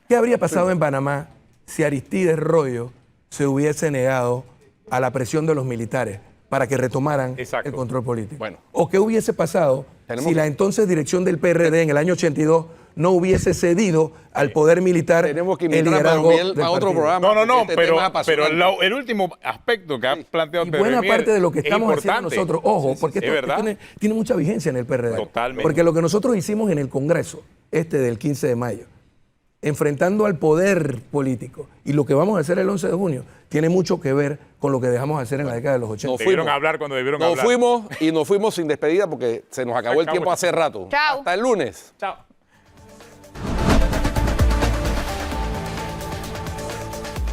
Speaker 4: ¿Qué habría pasado en Panamá si Aristides Royo se hubiese negado a la presión de los militares para que retomaran
Speaker 3: Exacto.
Speaker 4: el control político?
Speaker 2: Bueno.
Speaker 4: ¿O qué hubiese pasado
Speaker 2: Tenemos
Speaker 4: si
Speaker 2: que-
Speaker 4: la entonces dirección del PRD en el año 82 no hubiese cedido al poder militar
Speaker 2: Tenemos que
Speaker 4: el
Speaker 2: invitar a
Speaker 4: liderazgo
Speaker 2: Pedro Miguel
Speaker 4: del
Speaker 2: a otro
Speaker 4: partido?
Speaker 2: programa.
Speaker 3: No,
Speaker 2: Este
Speaker 3: pero,
Speaker 2: tema es apasionante.
Speaker 3: el último aspecto que ha planteado
Speaker 4: Y
Speaker 3: Pedro
Speaker 4: buena
Speaker 3: Miguel
Speaker 4: parte de lo que
Speaker 3: es
Speaker 4: estamos haciendo
Speaker 3: importante.
Speaker 4: nosotros, ojo, porque
Speaker 3: es
Speaker 4: esto
Speaker 3: verdad.
Speaker 4: tiene mucha vigencia en el PRD.
Speaker 3: Totalmente.
Speaker 4: Porque lo que nosotros hicimos en el Congreso, del 15 de mayo, enfrentando al poder político, y lo que vamos a hacer el 11 de junio, tiene mucho que ver con lo que dejamos hacer en la década de los 80.
Speaker 2: Nos
Speaker 3: Debieron
Speaker 2: fuimos.
Speaker 3: hablar cuando debieron
Speaker 2: Nos
Speaker 3: hablar.
Speaker 2: fuimos y nos fuimos sin despedida porque se nos acabó el
Speaker 3: acabó
Speaker 2: tiempo
Speaker 3: el
Speaker 2: hace rato.
Speaker 1: Chao.
Speaker 2: Hasta el lunes.
Speaker 3: Chao.